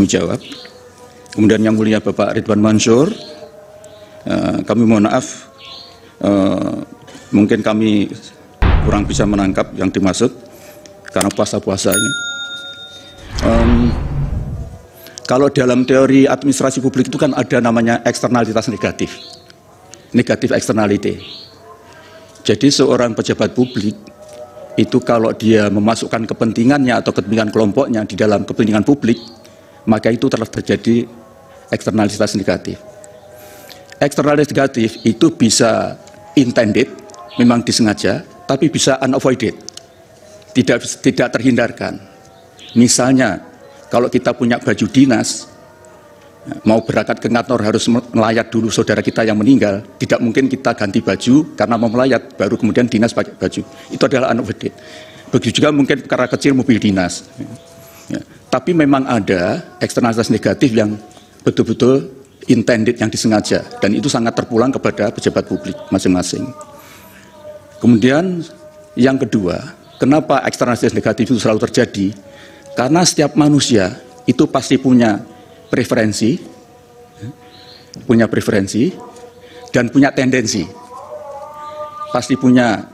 Jawab. Kemudian yang mulia Bapak Ridwan Mansur, kami mohon maaf, mungkin kami kurang bisa menangkap yang dimaksud karena puasa-puasa ini. Kalau dalam teori administrasi publik itu kan ada namanya eksternalitas negatif, negatif externality. Jadi seorang pejabat publik itu kalau dia memasukkan kepentingannya atau kepentingan kelompoknya di dalam kepentingan publik, maka itu telah terjadi eksternalitas negatif. Eksternalitas negatif itu bisa intended, memang disengaja, tapi bisa unavoided, tidak terhindarkan. Misalnya, kalau kita punya baju dinas, mau berangkat ke kantor harus melayat dulu saudara kita yang meninggal, tidak mungkin kita ganti baju karena mau melayat, baru kemudian dinas pakai baju. Itu adalah unavoided. Begitu juga mungkin perkara kecil mobil dinas. Ya. Tapi memang ada eksternalitas negatif yang betul-betul intended, yang disengaja, dan itu sangat terpulang kepada pejabat publik masing-masing. Kemudian yang kedua, kenapa eksternalitas negatif itu selalu terjadi? Karena setiap manusia itu pasti punya preferensi dan punya tendensi, pasti punya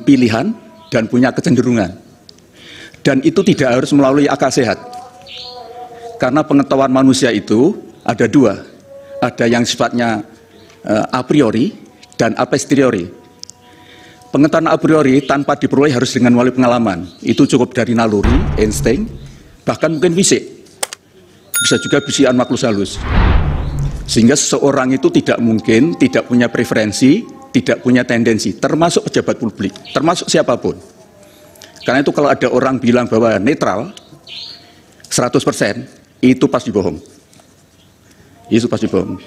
pilihan dan punya kecenderungan. Dan itu tidak harus melalui akal sehat. Karena pengetahuan manusia itu ada dua. Ada yang sifatnya a priori dan a posteriori. Pengetahuan a priori tanpa diperoleh harus dengan melalui pengalaman. Itu cukup dari naluri, insting, bahkan mungkin fisik. Bisa juga bisikan maklus halus. Sehingga seseorang itu tidak mungkin tidak punya preferensi, tidak punya tendensi, termasuk pejabat publik, termasuk siapapun. Karena itu kalau ada orang bilang bahwa netral 100%, itu pasti bohong. Itu pasti bohong.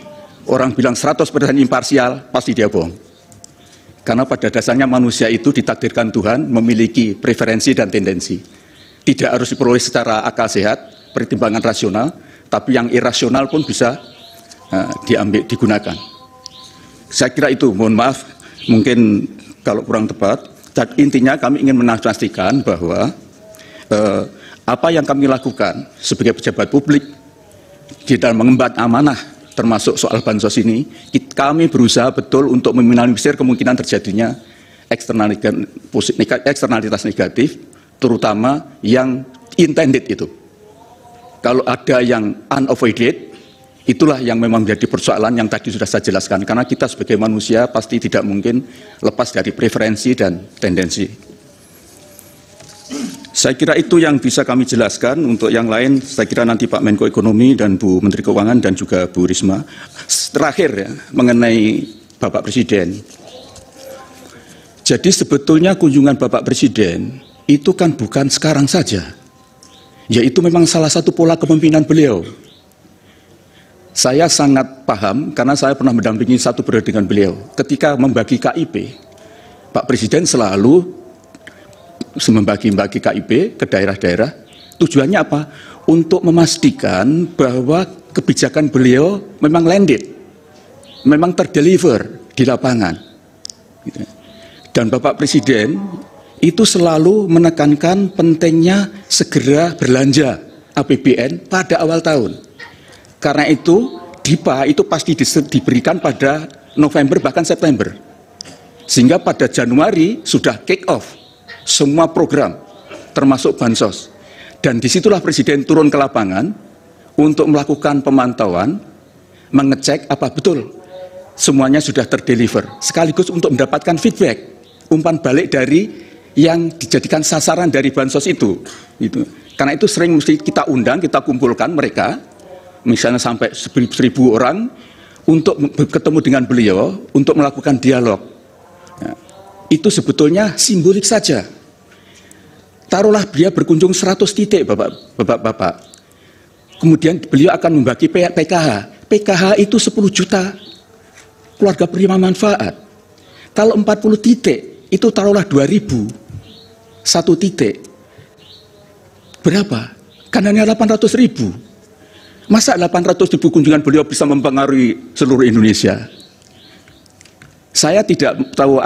Orang bilang 100% imparsial, pasti dia bohong. Karena pada dasarnya manusia itu ditakdirkan Tuhan memiliki preferensi dan tendensi. Tidak harus diperoleh secara akal sehat, pertimbangan rasional, tapi yang irasional pun bisa digunakan. Saya kira itu, mohon maaf, mungkin kalau kurang tepat. Dan intinya kami ingin memastikan bahwa apa yang kami lakukan sebagai pejabat publik di dalam mengemban amanah termasuk soal bansos ini, kami berusaha betul untuk meminimalisir kemungkinan terjadinya eksternalitas negatif, terutama yang intended itu. Kalau ada yang unavoided, itulah yang memang menjadi persoalan yang tadi sudah saya jelaskan, karena kita sebagai manusia pasti tidak mungkin lepas dari preferensi dan tendensi. Saya kira itu yang bisa kami jelaskan. Untuk yang lain, saya kira nanti Pak Menko Ekonomi dan Bu Menteri Keuangan dan juga Bu Risma. Terakhir ya, mengenai Bapak Presiden. Jadi sebetulnya kunjungan Bapak Presiden itu kan bukan sekarang saja. Yaitu memang salah satu pola kepemimpinan beliau. Saya sangat paham karena saya pernah mendampingi satu periode dengan beliau. Ketika membagi KIP, Pak Presiden selalu membagi KIP ke daerah-daerah. Tujuannya apa? Untuk memastikan bahwa kebijakan beliau memang landed, memang terdeliver di lapangan. Dan Bapak Presiden itu selalu menekankan pentingnya segera belanja APBN pada awal tahun. Karena itu, DIPA itu pasti diberikan pada November bahkan September. Sehingga pada Januari sudah kick off semua program, termasuk bansos. Dan disitulah Presiden turun ke lapangan untuk melakukan pemantauan, mengecek apa betul semuanya sudah terdeliver. Sekaligus untuk mendapatkan feedback, umpan balik dari yang dijadikan sasaran dari bansos itu. Karena itu sering mesti kita undang, kita kumpulkan mereka, misalnya sampai 1.000 orang untuk ketemu dengan beliau untuk melakukan dialog. Nah, itu sebetulnya simbolik saja. Taruhlah dia berkunjung 100 titik, Bapak-bapak. Kemudian beliau akan membagi PKH. PKH itu 10 juta keluarga penerima manfaat. Kalau 40 titik, itu taruhlah 2.000. 1 titik. Berapa? Kan hanya 800.000. Masa 800.000 kunjungan beliau bisa mempengaruhi seluruh Indonesia? Saya tidak tahu,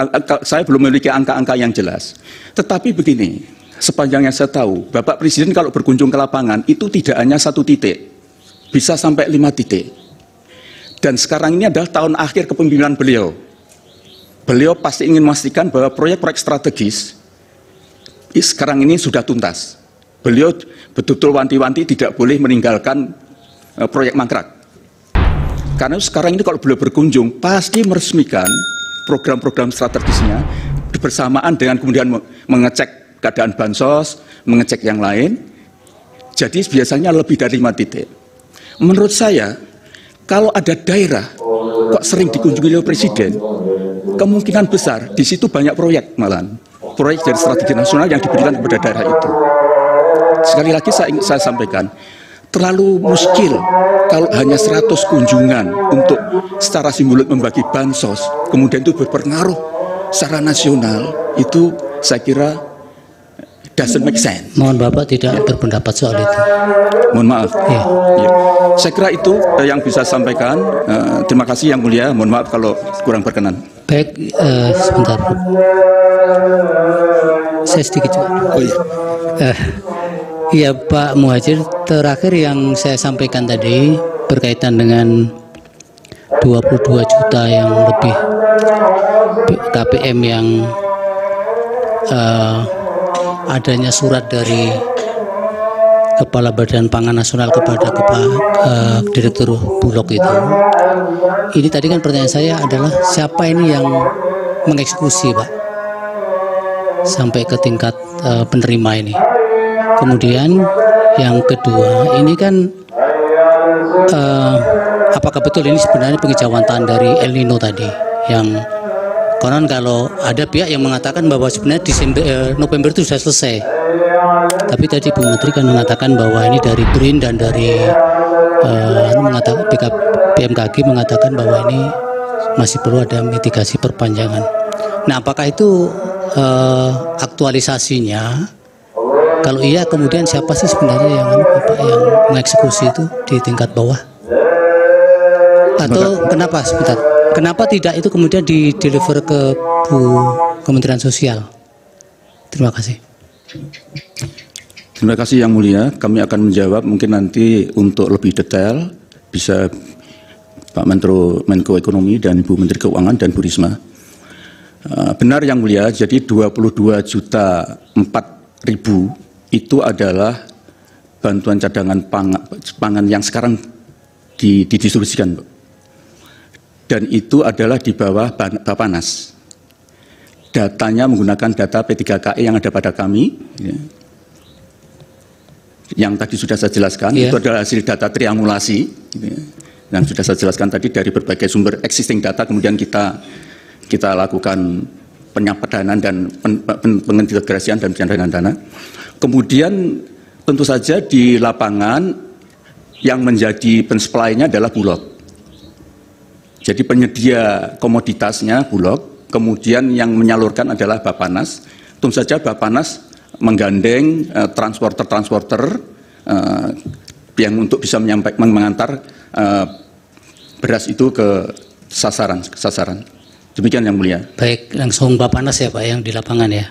saya belum memiliki angka-angka yang jelas. Tetapi begini, sepanjang yang saya tahu, Bapak Presiden kalau berkunjung ke lapangan itu tidak hanya 1 titik, bisa sampai 5 titik. Dan sekarang ini adalah tahun akhir kepemimpinan beliau. Beliau pasti ingin memastikan bahwa proyek-proyek strategis sekarang ini sudah tuntas. Beliau betul-betul wanti-wanti tidak boleh meninggalkan proyek mangkrak. Karena sekarang ini kalau beliau berkunjung pasti meresmikan program-program strategisnya bersamaan dengan kemudian mengecek keadaan bansos, mengecek yang lain. Jadi biasanya lebih dari 5 titik. Menurut saya, kalau ada daerah kok sering dikunjungi oleh Presiden, kemungkinan besar di situ banyak proyek malahan. Proyek dari strategi nasional yang diberikan kepada daerah itu. Sekali lagi saya sampaikan, terlalu muskil kalau hanya 100 kunjungan untuk secara simbolik membagi bansos, kemudian itu berpengaruh secara nasional, itu saya kira doesn't make sense. Mohon Bapak tidak berpendapat soal itu. Mohon maaf. Ya. Ya. Saya kira itu yang bisa saya sampaikan. Terima kasih Yang Mulia. Mohon maaf kalau kurang berkenan. Baik, sebentar. Saya sedikit juga. Oh iya. Iya Pak Muhadjir, terakhir yang saya sampaikan tadi berkaitan dengan 22 juta yang lebih KPM yang adanya surat dari Kepala Badan Pangan Nasional kepada Direktur Bulog itu. Ini tadi kan pertanyaan saya adalah siapa ini yang mengeksekusi Pak sampai ke tingkat penerima ini. Kemudian yang kedua, ini kan apakah betul ini sebenarnya pengejauhan dari El Nino tadi yang konon kalau ada pihak yang mengatakan bahwa sebenarnya November itu sudah selesai. Tapi tadi Bu Menteri kan mengatakan bahwa ini dari BRIN dan dari BMKG mengatakan bahwa ini masih perlu ada mitigasi perpanjangan. Nah, apakah itu aktualisasinya? Kalau iya, kemudian siapa sih sebenarnya yang mengeksekusi itu di tingkat bawah? Atau kenapa sebentar? Kenapa tidak itu kemudian di-deliver ke Kementerian Sosial? Terima kasih. Terima kasih Yang Mulia. Kami akan menjawab mungkin nanti untuk lebih detail bisa Pak Menko Ekonomi dan Ibu Menteri Keuangan dan Bu Risma. Benar Yang Mulia, jadi 22 juta 4.000 itu adalah bantuan cadangan pangan yang sekarang didistribusikan. Dan itu adalah di bawah Bappenas. Datanya menggunakan data P3KE yang ada pada kami, ya. Yang tadi sudah saya jelaskan, itu adalah hasil data triangulasi, ya. Dan sudah saya jelaskan tadi dari berbagai sumber existing data, kemudian kita lakukan penyapadanan dan pengintegrasian dan penyaluran dana. Kemudian tentu saja di lapangan yang menjadi pensuplainya adalah Bulog. Jadi penyedia komoditasnya Bulog, kemudian yang menyalurkan adalah Bappenas. Tentu saja Bappenas menggandeng transporter yang untuk bisa mengantar beras itu ke sasaran. Demikian Yang Mulia. Baik, langsung Bappenas ya Pak yang di lapangan ya.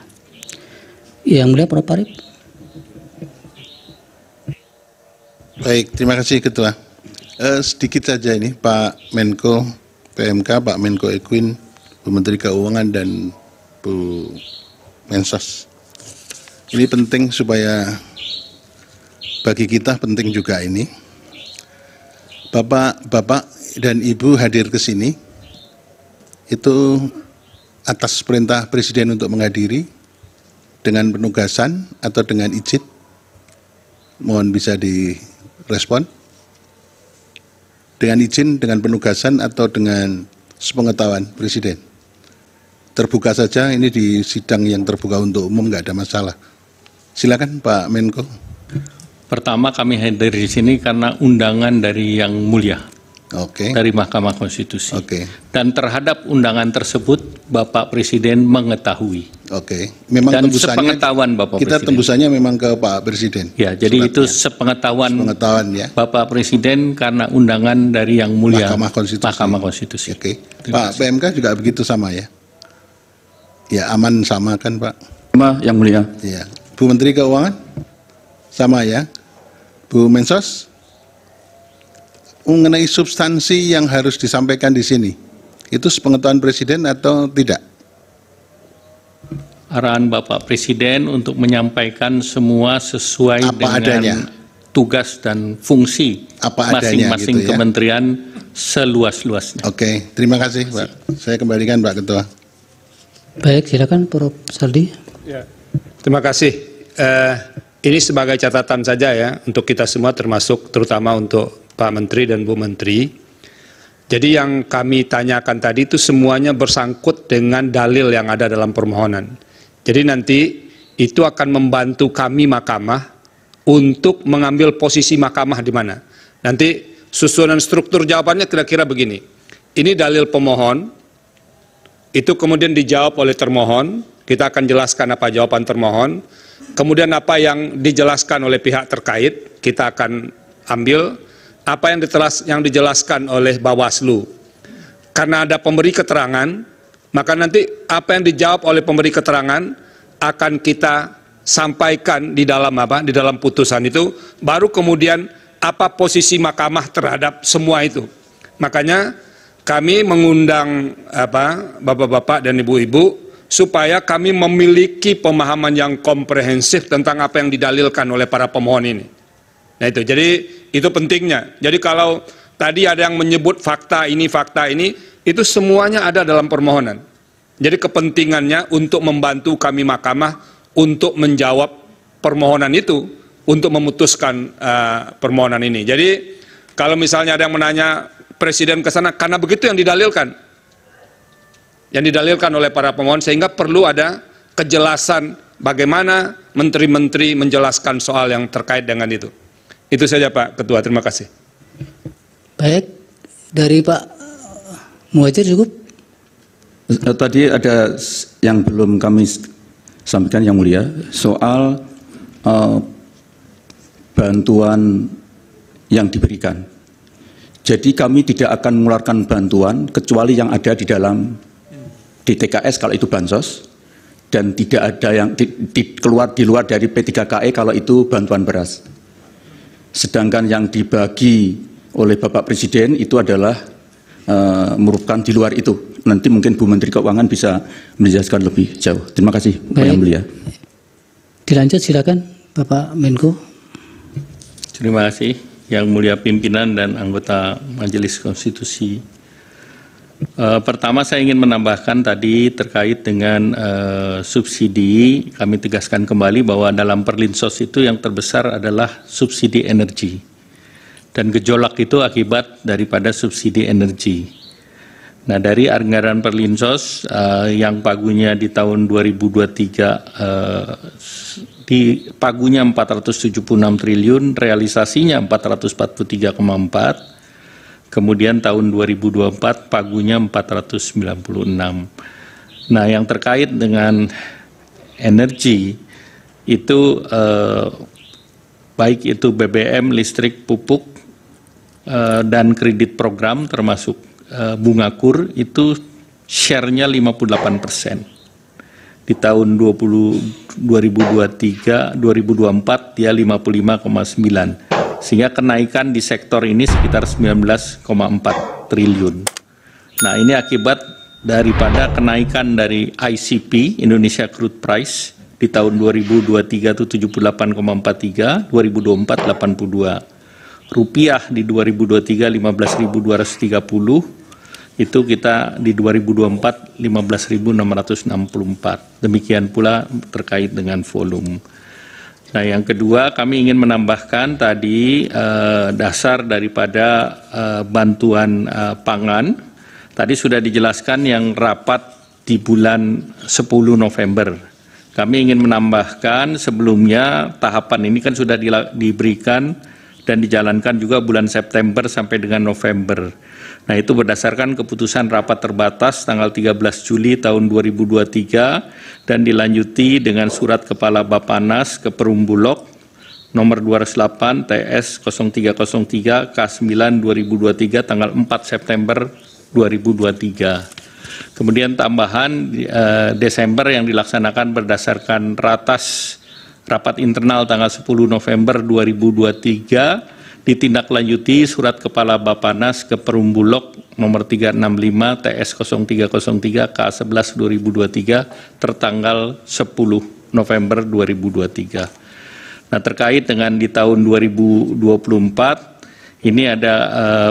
Yang Mulia Prof. Arif. Baik, terima kasih Ketua. Sedikit saja ini Pak Menko PMK, Pak Menko Equin, Bu Menteri Keuangan dan Bu Mensos. Ini penting supaya bagi kita penting juga ini. Bapak dan Ibu hadir ke sini itu atas perintah Presiden untuk menghadiri dengan penugasan atau dengan izin. Mohon bisa direspon. Dengan izin, dengan penugasan atau dengan sepengetahuan Presiden. Terbuka saja, ini di sidang yang terbuka untuk umum, nggak ada masalah. Silakan Pak Menko. Pertama kami hadir di sini karena undangan dari Yang Mulia. Oke. Dari Mahkamah Konstitusi. Oke. Dan terhadap undangan tersebut Bapak Presiden mengetahui. Oke. Memang dan tembusannya sepengetahuan Bapak kita Presiden. tembusannya memang ke Pak Presiden. Ya, jadi suratnya. itu sepengetahuan Ya. Bapak Presiden karena undangan dari Yang Mulia Mahkamah Konstitusi. Oke. Pak kasih. PMK juga begitu sama ya? Ya, aman sama kan Pak? Yang Mulia. Iya. Bu Menteri Keuangan? Sama ya. Bu Mensos? Mengenai substansi yang harus disampaikan di sini, itu sepengetahuan Presiden atau tidak? Arahan Bapak Presiden untuk menyampaikan semua sesuai Apa dengan adanya. tugas dan fungsi Apa adanya masing-masing gitu ya. kementerian seluas-luasnya. Oke, terima kasih Pak. Saya kembalikan Pak Ketua. Baik, silakan Prof. Saldi. Ya, terima kasih. Ini sebagai catatan saja ya untuk kita semua, termasuk terutama untuk Pak Menteri dan Bu Menteri. Jadi yang kami tanyakan tadi itu semuanya bersangkut dengan dalil yang ada dalam permohonan. Jadi nanti itu akan membantu kami mahkamah untuk mengambil posisi mahkamah di mana. Nanti susunan struktur jawabannya kira-kira begini. Ini dalil pemohon, itu kemudian dijawab oleh termohon, kita akan jelaskan apa jawaban termohon, kemudian apa yang dijelaskan oleh pihak terkait, kita akan ambil, apa yang dijelaskan oleh Bawaslu. Karena ada pemberi keterangan, maka nanti apa yang dijawab oleh pemberi keterangan akan kita sampaikan di dalam di dalam putusan itu, baru kemudian apa posisi mahkamah terhadap semua itu. Makanya kami mengundang bapak-bapak dan ibu-ibu supaya kami memiliki pemahaman yang komprehensif tentang apa yang didalilkan oleh para pemohon ini. Nah itu, jadi itu pentingnya. Jadi kalau tadi ada yang menyebut fakta ini, itu semuanya ada dalam permohonan. Jadi kepentingannya untuk membantu kami mahkamah untuk menjawab permohonan itu, untuk memutuskan permohonan ini. Jadi kalau misalnya ada yang menanya Presiden ke sana, karena begitu yang didalilkan oleh para pemohon, sehingga perlu ada kejelasan bagaimana menteri-menteri menjelaskan soal yang terkait dengan itu. Itu saja Pak Ketua, terima kasih. Baik, dari Pak Muhadjir cukup? Tadi ada yang belum kami sampaikan yang mulia, soal bantuan yang diberikan. Jadi kami tidak akan mengeluarkan bantuan kecuali yang ada di dalam DTKS kalau itu bansos, dan tidak ada yang di luar dari P3KE kalau itu bantuan beras. Sedangkan yang dibagi oleh Bapak Presiden itu adalah merupakan di luar itu. Nanti mungkin Bu Menteri Keuangan bisa menjelaskan lebih jauh. Terima kasih Pak Yang Mulia. Dilanjut silakan Bapak Menko. Terima kasih Yang Mulia Pimpinan dan anggota Majelis Konstitusi. Pertama saya ingin menambahkan tadi terkait dengan subsidi, kami tegaskan kembali bahwa dalam Perlinsos itu yang terbesar adalah subsidi energi. Dan gejolak itu akibat daripada subsidi energi. Nah dari anggaran Perlinsos yang pagunya di tahun 2023 di pagunya 476 triliun, realisasinya 443,4, kemudian tahun 2024 pagunya 496. Nah yang terkait dengan energi itu baik itu BBM, listrik, pupuk, dan kredit program termasuk bunga kur itu share-nya 58%. Di tahun 2023, 2024 dia 55,9. Sehingga kenaikan di sektor ini sekitar 19,4 triliun. Nah ini akibat daripada kenaikan dari ICP, Indonesia Crude Price, di tahun 2023 itu 78,43, 2024 82. Rupiah di 2023 15.230, itu kita di 2024 15.664. Demikian pula terkait dengan volume. Nah yang kedua kami ingin menambahkan tadi dasar daripada bantuan pangan. Tadi sudah dijelaskan yang rapat di bulan 10 November. Kami ingin menambahkan sebelumnya tahapan ini kan sudah diberikan dan dijalankan juga bulan September sampai dengan November. Nah itu berdasarkan keputusan rapat terbatas tanggal 13 Juli tahun 2023 dan dilanjuti dengan surat Kepala Bappenas ke Perum Bulog nomor 208 TS 0303 K9 2023 tanggal 4 September 2023. Kemudian tambahan Desember yang dilaksanakan berdasarkan ratas rapat internal tanggal 10 November 2023 ditindaklanjuti surat Kepala Bapanas ke Perum Bulog nomor 365 TS 0303 K11 2023 tertanggal 10 November 2023. Nah, terkait dengan di tahun 2024 ini ada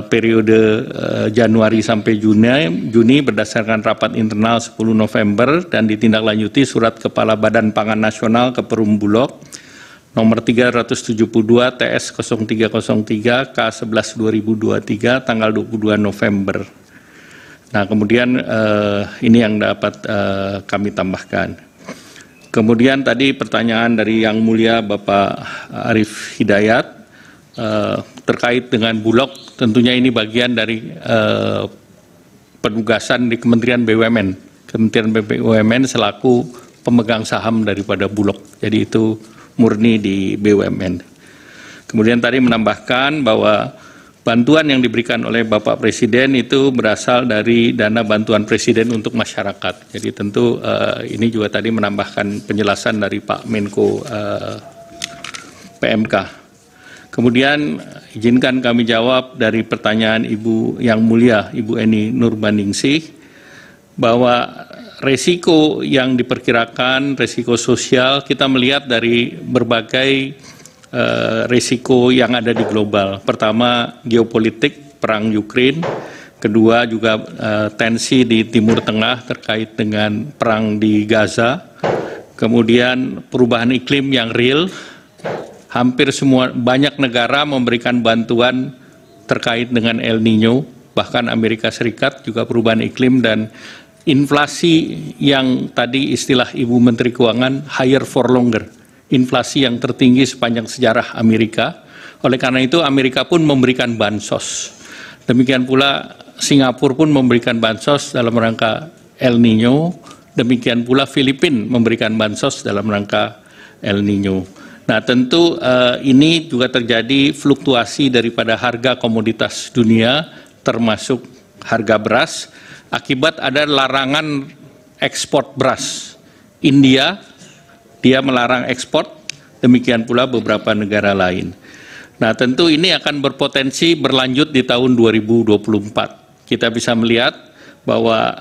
periode Januari sampai Juni berdasarkan rapat internal 10 November dan ditindaklanjuti surat Kepala Badan Pangan Nasional ke Perum Bulog nomor 372 TS 0303 K11 2023 tanggal 22 November. Nah, kemudian ini yang dapat kami tambahkan. Kemudian tadi pertanyaan dari Yang Mulia Bapak Arief Hidayat terkait dengan Bulog, tentunya ini bagian dari penugasan di Kementerian BUMN. Kementerian BUMN selaku pemegang saham daripada Bulog. Jadi itu murni di BUMN. Kemudian tadi menambahkan bahwa bantuan yang diberikan oleh Bapak Presiden itu berasal dari dana bantuan Presiden untuk masyarakat. Jadi tentu ini juga tadi menambahkan penjelasan dari Pak Menko PMK. Kemudian izinkan kami jawab dari pertanyaan Ibu Yang Mulia, Ibu Eni Nurbaningsih, bahwa resiko yang diperkirakan, resiko sosial, kita melihat dari berbagai resiko yang ada di global. Pertama, geopolitik, perang Ukraina. Kedua, juga tensi di Timur Tengah terkait dengan perang di Gaza. Kemudian perubahan iklim yang real. Hampir banyak negara memberikan bantuan terkait dengan El Nino, bahkan Amerika Serikat juga perubahan iklim dan inflasi yang tadi istilah Ibu Menteri Keuangan higher for longer, inflasi yang tertinggi sepanjang sejarah Amerika. Oleh karena itu Amerika pun memberikan bansos. Demikian pula Singapura pun memberikan bansos dalam rangka El Nino, demikian pula Filipina memberikan bansos dalam rangka El Nino. Nah, tentu ini juga terjadi fluktuasi daripada harga komoditas dunia termasuk harga beras akibat ada larangan ekspor beras. India, dia melarang ekspor, demikian pula beberapa negara lain. Nah, tentu ini akan berpotensi berlanjut di tahun 2024. Kita bisa melihat bahwa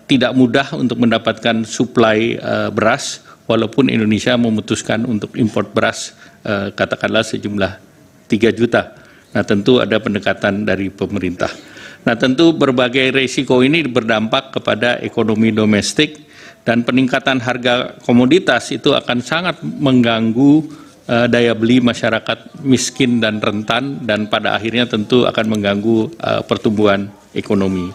tidak mudah untuk mendapatkan suplai beras, walaupun Indonesia memutuskan untuk impor beras katakanlah sejumlah 3 juta. Nah, tentu ada pendekatan dari pemerintah. Nah, tentu berbagai risiko ini berdampak kepada ekonomi domestik dan peningkatan harga komoditas itu akan sangat mengganggu daya beli masyarakat miskin dan rentan dan pada akhirnya tentu akan mengganggu pertumbuhan ekonomi.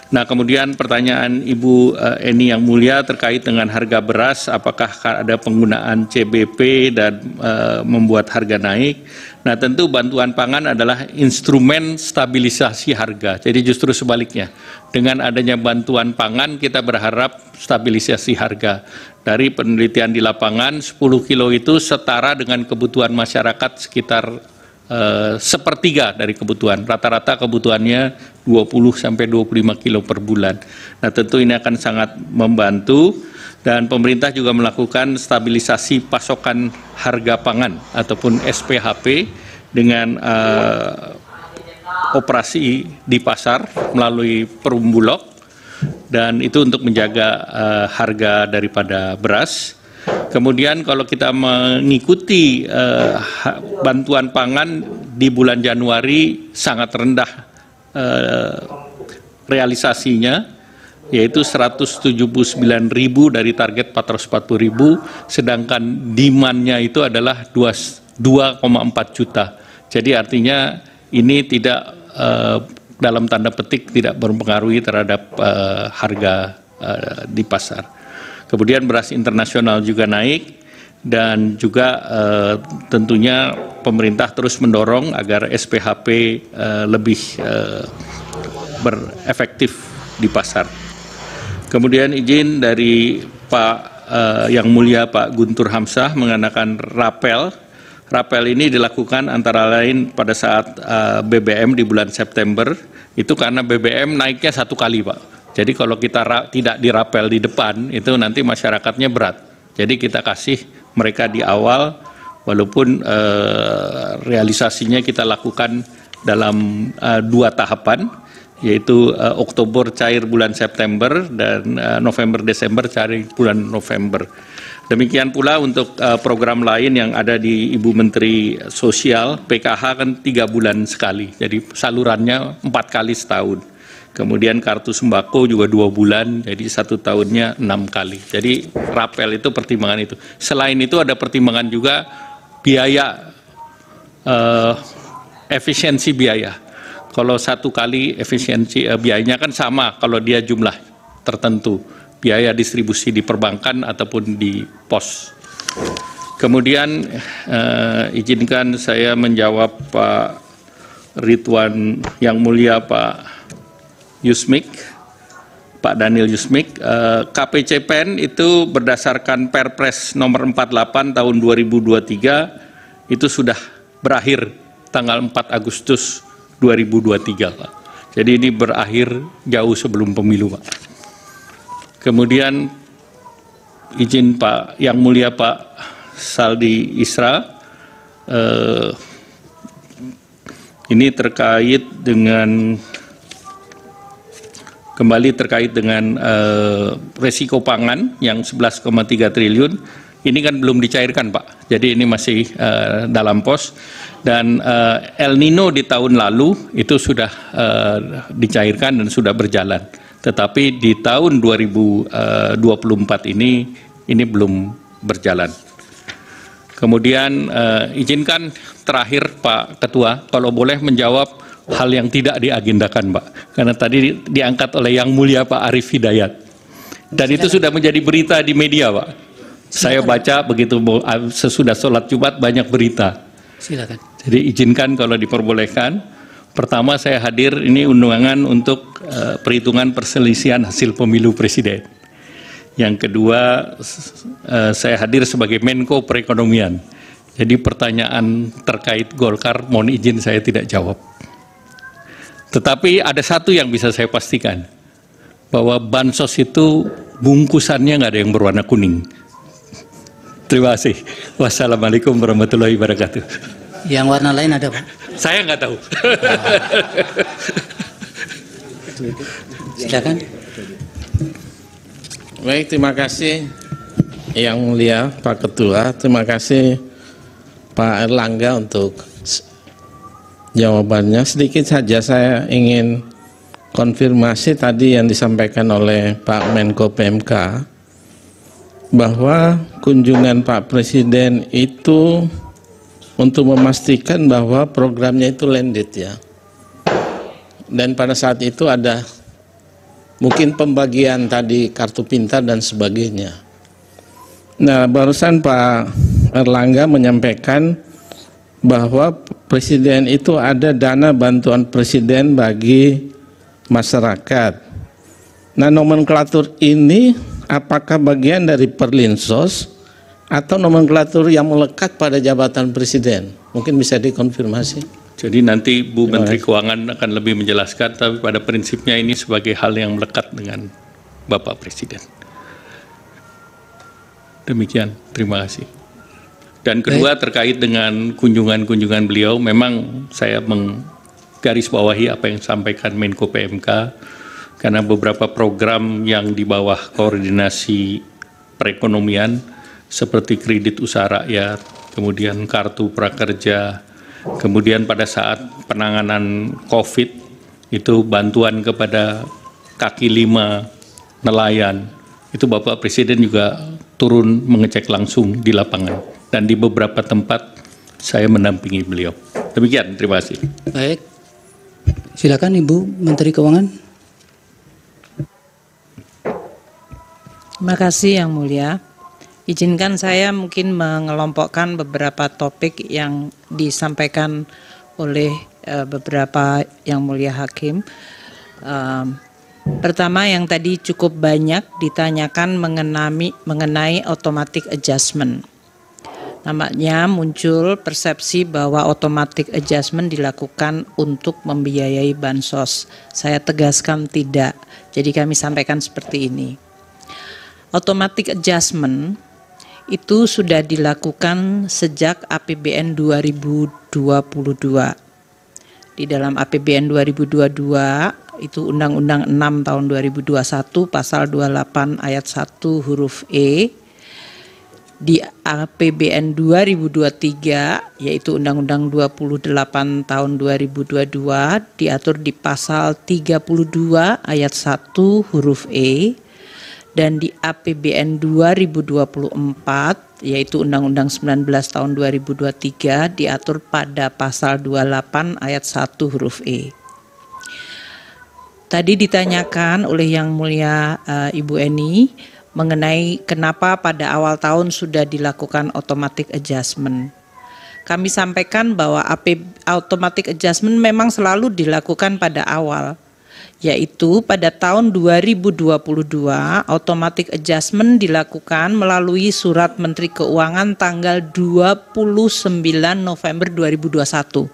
Nah, kemudian pertanyaan Ibu Eni Yang Mulia terkait dengan harga beras, apakah ada penggunaan CBP dan membuat harga naik? Nah, tentu bantuan pangan adalah instrumen stabilisasi harga. Jadi justru sebaliknya, dengan adanya bantuan pangan kita berharap stabilisasi harga. Dari penelitian di lapangan, 10 kilo itu setara dengan kebutuhan masyarakat sekitar sepertiga dari kebutuhan. Rata-rata kebutuhannya 20-25 kilo per bulan. Nah, tentu ini akan sangat membantu dan pemerintah juga melakukan stabilisasi pasokan harga pangan ataupun SPHP dengan operasi di pasar melalui Perum Bulog dan itu untuk menjaga harga daripada beras. Kemudian kalau kita mengikuti bantuan pangan di bulan Januari sangat rendah realisasinya, yaitu 179.000 dari target 440.000, sedangkan demand-nya itu adalah 2,4 juta. Jadi artinya ini tidak dalam tanda petik tidak berpengaruh terhadap harga di pasar. Kemudian beras internasional juga naik dan juga tentunya pemerintah terus mendorong agar SPHP lebih berefektif di pasar. Kemudian izin dari Pak Yang Mulia Pak Guntur Hamzah mengenakan rapel. Rapel ini dilakukan antara lain pada saat BBM di bulan September, itu karena BBM naiknya 1 kali, Pak. Jadi kalau kita tidak dirapel di depan, itu nanti masyarakatnya berat. Jadi kita kasih mereka di awal, walaupun realisasinya kita lakukan dalam 2 tahapan, yaitu Oktober cair bulan September dan November-Desember cair bulan November. Demikian pula untuk program lain yang ada di Ibu Menteri Sosial, PKH kan 3 bulan sekali, jadi salurannya 4 kali setahun. Kemudian kartu sembako juga 2 bulan, jadi 1 tahunnya 6 kali. Jadi rapel itu pertimbangan itu. Selain itu ada pertimbangan juga biaya, efisiensi biaya. Kalau 1 kali efisiensi biayanya kan sama kalau dia jumlah tertentu, biaya distribusi di perbankan ataupun di pos. Kemudian izinkan saya menjawab Pak Ridwan Yang Mulia Pak Yusmik, Pak Daniel Yusmik. KPCPEN itu berdasarkan Perpres nomor 48 tahun 2023 itu sudah berakhir tanggal 4 Agustus 2023, Pak. Jadi ini berakhir jauh sebelum pemilu, Pak. Kemudian izin Pak Yang Mulia Pak Saldi Isra, ini terkait dengan resiko pangan yang 11,3 triliun. Ini kan belum dicairkan, Pak. Jadi ini masih dalam pos. Dan El Nino di tahun lalu itu sudah dicairkan dan sudah berjalan. Tetapi di tahun 2024 ini belum berjalan. Kemudian izinkan terakhir Pak Ketua, kalau boleh menjawab hal yang tidak diagendakan, Pak. Karena tadi diangkat oleh Yang Mulia Pak Arief Hidayat. Dan itu sudah menjadi berita di media, Pak. Saya baca begitu sesudah sholat Jumat banyak berita. Silakan. Jadi izinkan kalau diperbolehkan. Pertama saya hadir ini undangan untuk perhitungan perselisihan hasil pemilu presiden. Yang kedua saya hadir sebagai Menko Perekonomian. Jadi pertanyaan terkait Golkar mohon izin saya tidak jawab. Tetapi ada satu yang bisa saya pastikan, bahwa bansos itu bungkusannya nggak ada yang berwarna kuning. Terima kasih. Wassalamualaikum warahmatullahi wabarakatuh. Yang warna lain ada, Pak? Saya nggak tahu. Silakan. Baik, terima kasih Yang Mulia Pak Ketua. Terima kasih Pak Erlangga untuk jawabannya. Sedikit saja saya ingin konfirmasi tadi yang disampaikan oleh Pak Menko PMK, bahwa kunjungan Pak Presiden itu untuk memastikan bahwa programnya itu landed ya. Dan pada saat itu ada mungkin pembagian tadi kartu pintar dan sebagainya. Nah, barusan Pak Erlangga menyampaikan bahwa Presiden itu ada dana bantuan Presiden bagi masyarakat. Nah, nomenklatur ini apakah bagian dari Perlinsos atau nomenklatur yang melekat pada jabatan Presiden? Mungkin bisa dikonfirmasi. Jadi nanti Bu Menteri Keuangan akan lebih menjelaskan, tapi pada prinsipnya ini sebagai hal yang melekat dengan Bapak Presiden. Demikian, terima kasih. Dan kedua terkait dengan kunjungan-kunjungan beliau, memang saya menggarisbawahi apa yang disampaikan Menko PMK, karena beberapa program yang di bawah koordinasi perekonomian seperti kredit usaha rakyat, kemudian kartu prakerja, kemudian pada saat penanganan COVID itu bantuan kepada kaki lima nelayan, itu Bapak Presiden juga turun mengecek langsung di lapangan, dan di beberapa tempat saya mendampingi beliau. Demikian, terima kasih. Baik, silakan Ibu Menteri Keuangan. Terima kasih Yang Mulia. Izinkan saya mungkin mengelompokkan beberapa topik yang disampaikan oleh beberapa Yang Mulia Hakim. Pertama, yang tadi cukup banyak ditanyakan mengenai automatic adjustment. Nampaknya muncul persepsi bahwa automatic adjustment dilakukan untuk membiayai bansos. Saya tegaskan tidak. Jadi kami sampaikan seperti ini. Automatic adjustment itu sudah dilakukan sejak APBN 2022. Di dalam APBN 2022 itu Undang-Undang 6 tahun 2021 pasal 28 ayat 1 huruf E. Di APBN 2023 yaitu Undang-Undang 28 tahun 2022 diatur di pasal 32 ayat 1 huruf E, dan di APBN 2024 yaitu Undang-Undang 19 tahun 2023 diatur pada pasal 28 ayat 1 huruf E. Tadi ditanyakan oleh Yang Mulia Ibu Eni mengenai kenapa pada awal tahun sudah dilakukan automatic adjustment. Kami sampaikan bahwa automatic adjustment memang selalu dilakukan pada awal, yaitu pada tahun 2022 automatic adjustment dilakukan melalui Surat Menteri Keuangan tanggal 29 November 2021.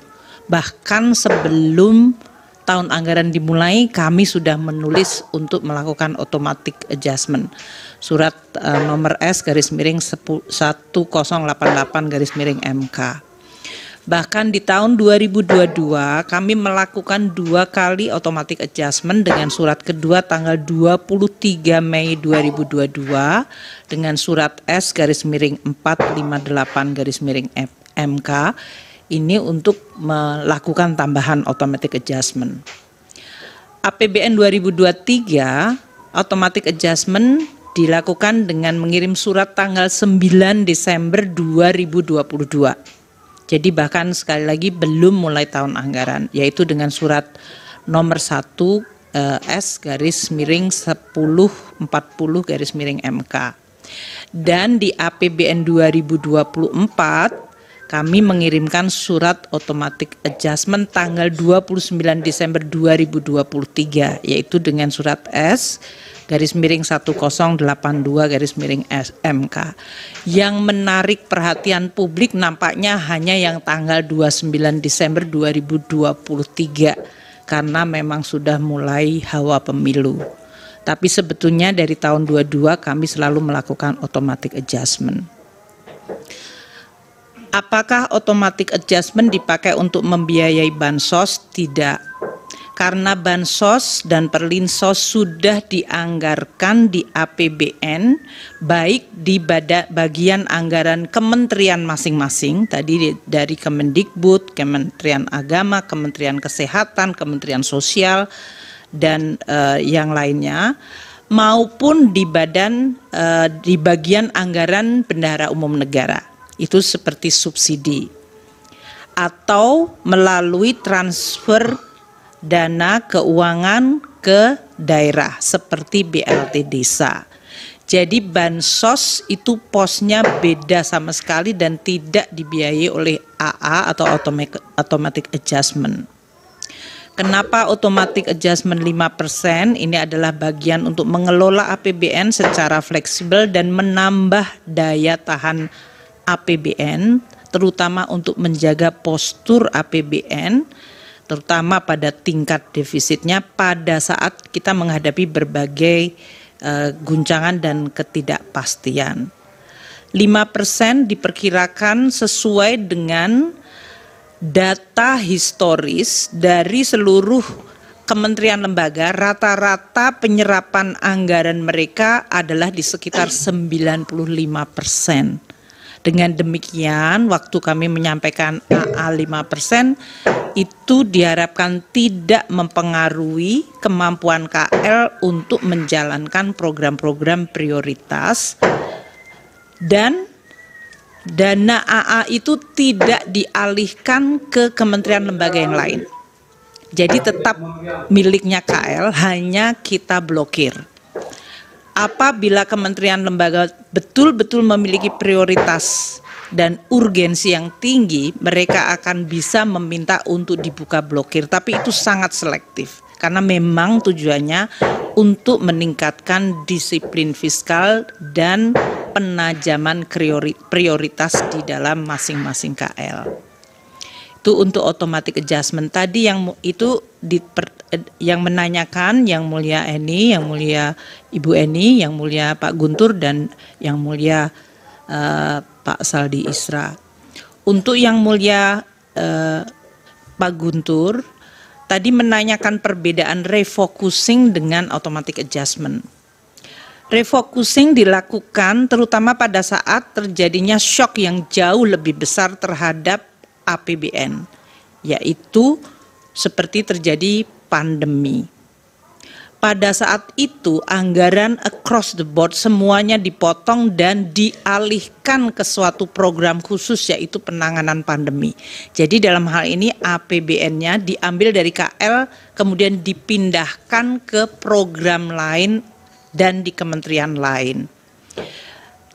Bahkan sebelum tahun anggaran dimulai, kami sudah menulis untuk melakukan automatic adjustment. Surat nomor S/1088/MK. Bahkan di tahun 2022 kami melakukan 2 kali automatic adjustment dengan surat kedua tanggal 23 Mei 2022 dengan surat S/458/MK. Ini untuk melakukan tambahan automatic adjustment. APBN 2023 automatic adjustment dilakukan dengan mengirim surat tanggal 9 Desember 2022. Jadi bahkan sekali lagi belum mulai tahun anggaran, yaitu dengan surat nomor 1 S/1040/MK. Dan di APBN 2024 kami mengirimkan surat automatic adjustment tanggal 29 Desember 2023, yaitu dengan surat S/1082/MK. Yang menarik perhatian publik nampaknya hanya yang tanggal 29 Desember 2023, karena memang sudah mulai hawa pemilu. Tapi sebetulnya dari tahun 22 kami selalu melakukan automatic adjustment. Apakah automatic adjustment dipakai untuk membiayai bansos? Tidak. Karena bansos dan perlinsos sudah dianggarkan di APBN, baik di bagian anggaran kementerian masing-masing, tadi dari Kemendikbud, Kementerian Agama, Kementerian Kesehatan, Kementerian Sosial, dan yang lainnya, maupun di bagian anggaran Bendahara Umum Negara. Itu seperti subsidi atau melalui transfer dana keuangan ke daerah seperti BLT desa. Jadi bansos itu posnya beda sama sekali dan tidak dibiayai oleh AA atau automatic adjustment. Kenapa automatic adjustment 5%? Ini adalah bagian untuk mengelola APBN secara fleksibel dan menambah daya tahan APBN, terutama untuk menjaga postur APBN, terutama pada tingkat defisitnya pada saat kita menghadapi berbagai guncangan dan ketidakpastian. 5% diperkirakan sesuai dengan data historis dari seluruh kementerian lembaga. Rata-rata penyerapan anggaran mereka adalah di sekitar 95%. Dengan demikian, waktu kami menyampaikan AA 5%, itu diharapkan tidak mempengaruhi kemampuan KL untuk menjalankan program-program prioritas, dan dana AA itu tidak dialihkan ke kementerian lembaga yang lain. Jadi tetap miliknya KL, hanya kita blokir. Apabila kementerian lembaga betul-betul memiliki prioritas dan urgensi yang tinggi, mereka akan bisa meminta untuk dibuka blokir, tapi itu sangat selektif karena memang tujuannya untuk meningkatkan disiplin fiskal dan penajaman prioritas di dalam masing-masing KL. Itu untuk automatic adjustment. Tadi yang itu yang menanyakan Yang Mulia Eni, Yang Mulia Ibu Eni, Yang Mulia Pak Guntur, dan Yang Mulia Pak Saldi Isra. Untuk yang mulia Pak Guntur, tadi menanyakan perbedaan refocusing dengan automatic adjustment. Refocusing dilakukan terutama pada saat terjadinya shock yang jauh lebih besar terhadap APBN, yaitu seperti terjadi pandemi. Pada saat itu anggaran across the board semuanya dipotong dan dialihkan ke suatu program khusus, yaitu penanganan pandemi. Jadi dalam hal ini APBN-nya diambil dari KL kemudian dipindahkan ke program lain dan di kementerian lain.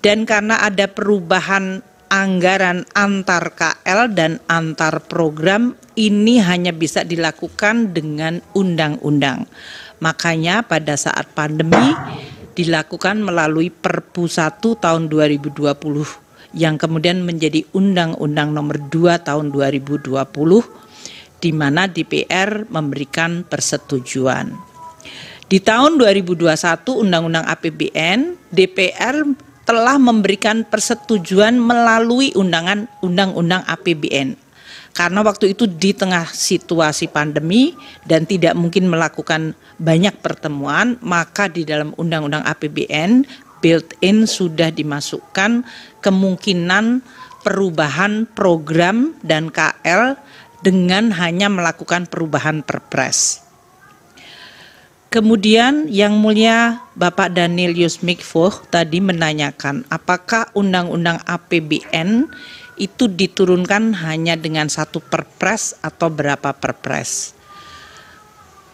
Dan karena ada perubahan anggaran antar KL dan antar program, ini hanya bisa dilakukan dengan undang-undang. Makanya pada saat pandemi dilakukan melalui Perpu 1 tahun 2020 yang kemudian menjadi Undang-Undang Nomor 2 tahun 2020, di mana DPR memberikan persetujuan. Di tahun 2021 Undang-Undang APBN, DPR telah memberikan persetujuan melalui Undang-Undang APBN. Karena waktu itu di tengah situasi pandemi dan tidak mungkin melakukan banyak pertemuan, maka di dalam Undang-Undang APBN built-in sudah dimasukkan kemungkinan perubahan program dan KL dengan hanya melakukan perubahan perpres. Kemudian yang mulia Bapak Daniel Yusmikvo tadi menanyakan apakah Undang-Undang APBN itu diturunkan hanya dengan satu perpres atau berapa perpres.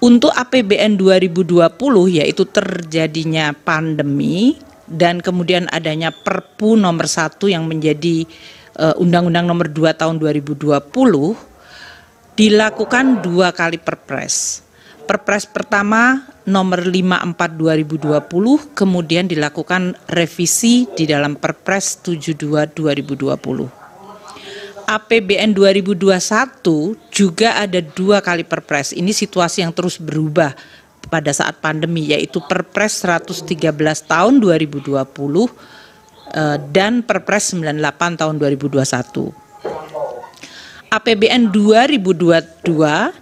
Untuk APBN 2020 yaitu terjadinya pandemi dan kemudian adanya Perpu nomor 1 yang menjadi Undang-Undang nomor 2 tahun 2020 dilakukan 2 kali perpres. Perpres pertama nomor 54 2020 kemudian dilakukan revisi di dalam Perpres 72 2020. APBN 2021 juga ada 2 kali perpres. Ini situasi yang terus berubah pada saat pandemi, yaitu Perpres 113 tahun 2020 dan Perpres 98 tahun 2021. APBN 2022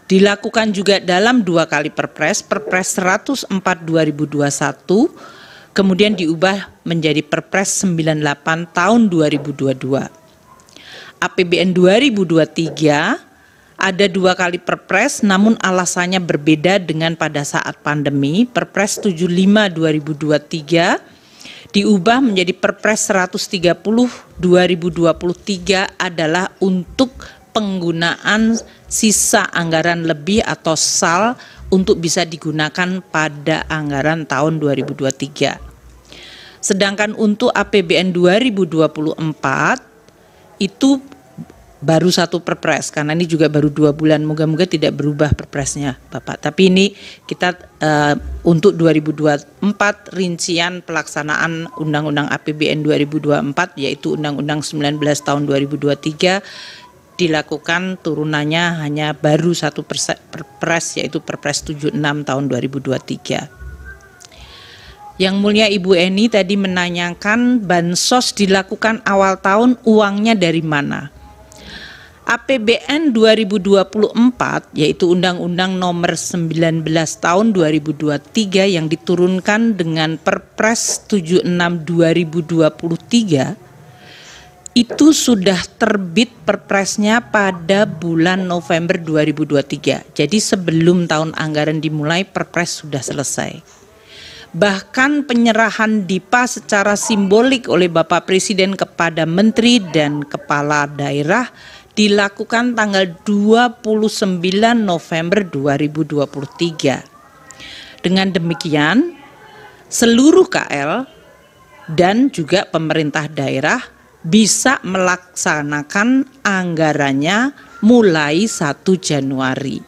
dilakukan juga dalam 2 kali perpres, Perpres 104 2021, kemudian diubah menjadi Perpres 98 tahun 2022. APBN 2023 ada 2 kali perpres, namun alasannya berbeda dengan pada saat pandemi. Perpres 75 2023 diubah menjadi Perpres 130 2023 adalah untuk penggunaan sisa anggaran lebih atau SAL untuk bisa digunakan pada anggaran tahun 2023. Sedangkan untuk APBN 2024 itu baru 1 perpres, karena ini juga baru 2 bulan, moga-moga tidak berubah perpresnya Bapak. Tapi ini kita untuk 2024 rincian pelaksanaan Undang-Undang APBN 2024 yaitu Undang-Undang 19 tahun 2023 dilakukan turunannya hanya baru 1 perpres yaitu Perpres 76 tahun 2023. Yang mulia Ibu Eni tadi menanyakan bansos dilakukan awal tahun, uangnya dari mana? APBN 2024 yaitu Undang-Undang Nomor 19 tahun 2023 yang diturunkan dengan Perpres 76 2023 itu sudah terbit perpresnya pada bulan November 2023. Jadi sebelum tahun anggaran dimulai perpres sudah selesai. Bahkan penyerahan DIPA secara simbolik oleh Bapak Presiden kepada Menteri dan Kepala Daerah dilakukan tanggal 29 November 2023. Dengan demikian, seluruh KL dan juga pemerintah daerah bisa melaksanakan anggarannya mulai 1 Januari.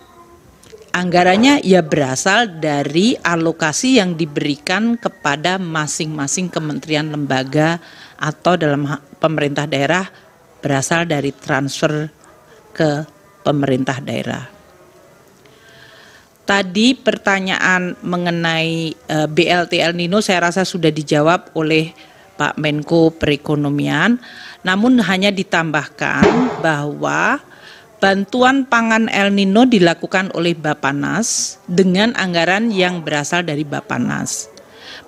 Anggarannya ya berasal dari alokasi yang diberikan kepada masing-masing kementerian lembaga atau dalam pemerintah daerah berasal dari transfer ke pemerintah daerah. Tadi pertanyaan mengenai BLT El Nino saya rasa sudah dijawab oleh Pak Menko Perekonomian, namun hanya ditambahkan bahwa bantuan pangan El Nino dilakukan oleh Bappenas dengan anggaran yang berasal dari Bappenas.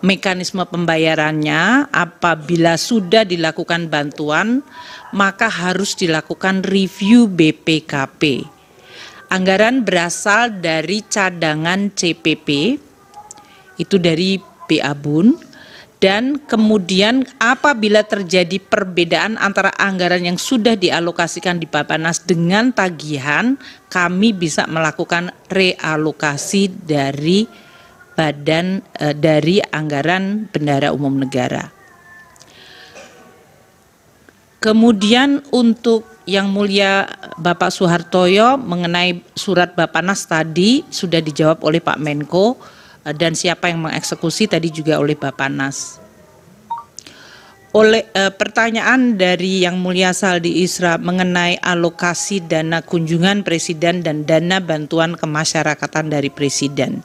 Mekanisme pembayarannya apabila sudah dilakukan bantuan, maka harus dilakukan review BPKP. Anggaran berasal dari cadangan CPP, itu dari BA Bun, dan kemudian apabila terjadi perbedaan antara anggaran yang sudah dialokasikan di Bappenas dengan tagihan, kami bisa melakukan realokasi dari dari anggaran Bendahara Umum Negara. Kemudian untuk Yang Mulia Bapak Soehartoyo mengenai surat Bappenas tadi sudah dijawab oleh Pak Menko, dan siapa yang mengeksekusi tadi juga oleh Bappenas. Pertanyaan dari Yang Mulia Saldi Isra mengenai alokasi dana kunjungan Presiden dan dana bantuan kemasyarakatan dari Presiden.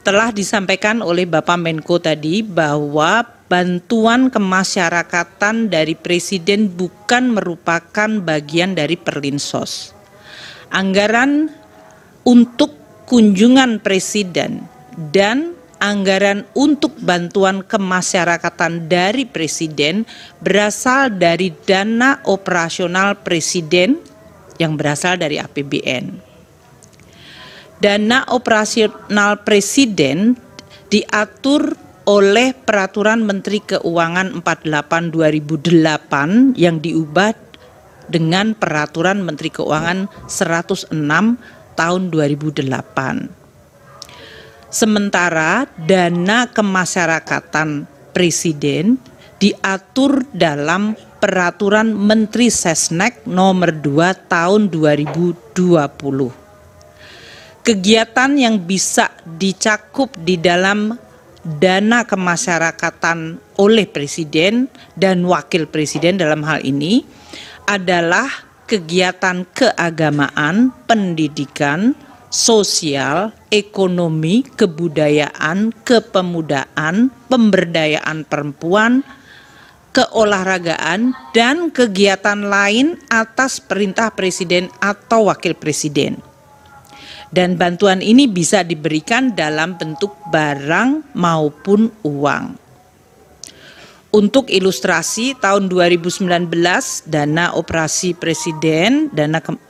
Telah disampaikan oleh Bapak Menko tadi bahwa bantuan kemasyarakatan dari Presiden bukan merupakan bagian dari Perlinsos. Anggaran untuk kunjungan Presiden dan anggaran untuk bantuan kemasyarakatan dari Presiden berasal dari dana operasional Presiden yang berasal dari APBN. Dana operasional Presiden diatur oleh Peraturan Menteri Keuangan 48/2008 yang diubah dengan Peraturan Menteri Keuangan 106 tahun 2008. Sementara dana kemasyarakatan Presiden diatur dalam Peraturan Menteri Sesnek nomor 2 tahun 2020. Kegiatan yang bisa dicakup di dalam dana kemasyarakatan oleh Presiden dan Wakil Presiden dalam hal ini adalah kegiatan keagamaan, pendidikan, sosial, ekonomi, kebudayaan, kepemudaan, pemberdayaan perempuan, keolahragaan, dan kegiatan lain atas perintah Presiden atau Wakil Presiden. Dan bantuan ini bisa diberikan dalam bentuk barang maupun uang. Untuk ilustrasi, tahun 2019 dana operasi Presiden,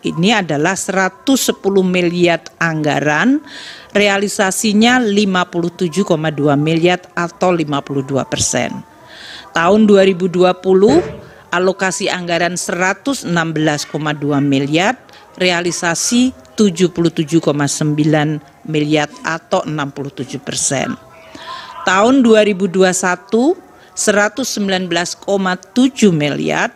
ini adalah 110 miliar anggaran, realisasinya 57,2 miliar atau 52%. Tahun 2020 alokasi anggaran 116,2 miliar, realisasi 77,9 miliar atau 67%. Tahun 2021 119,7 miliar,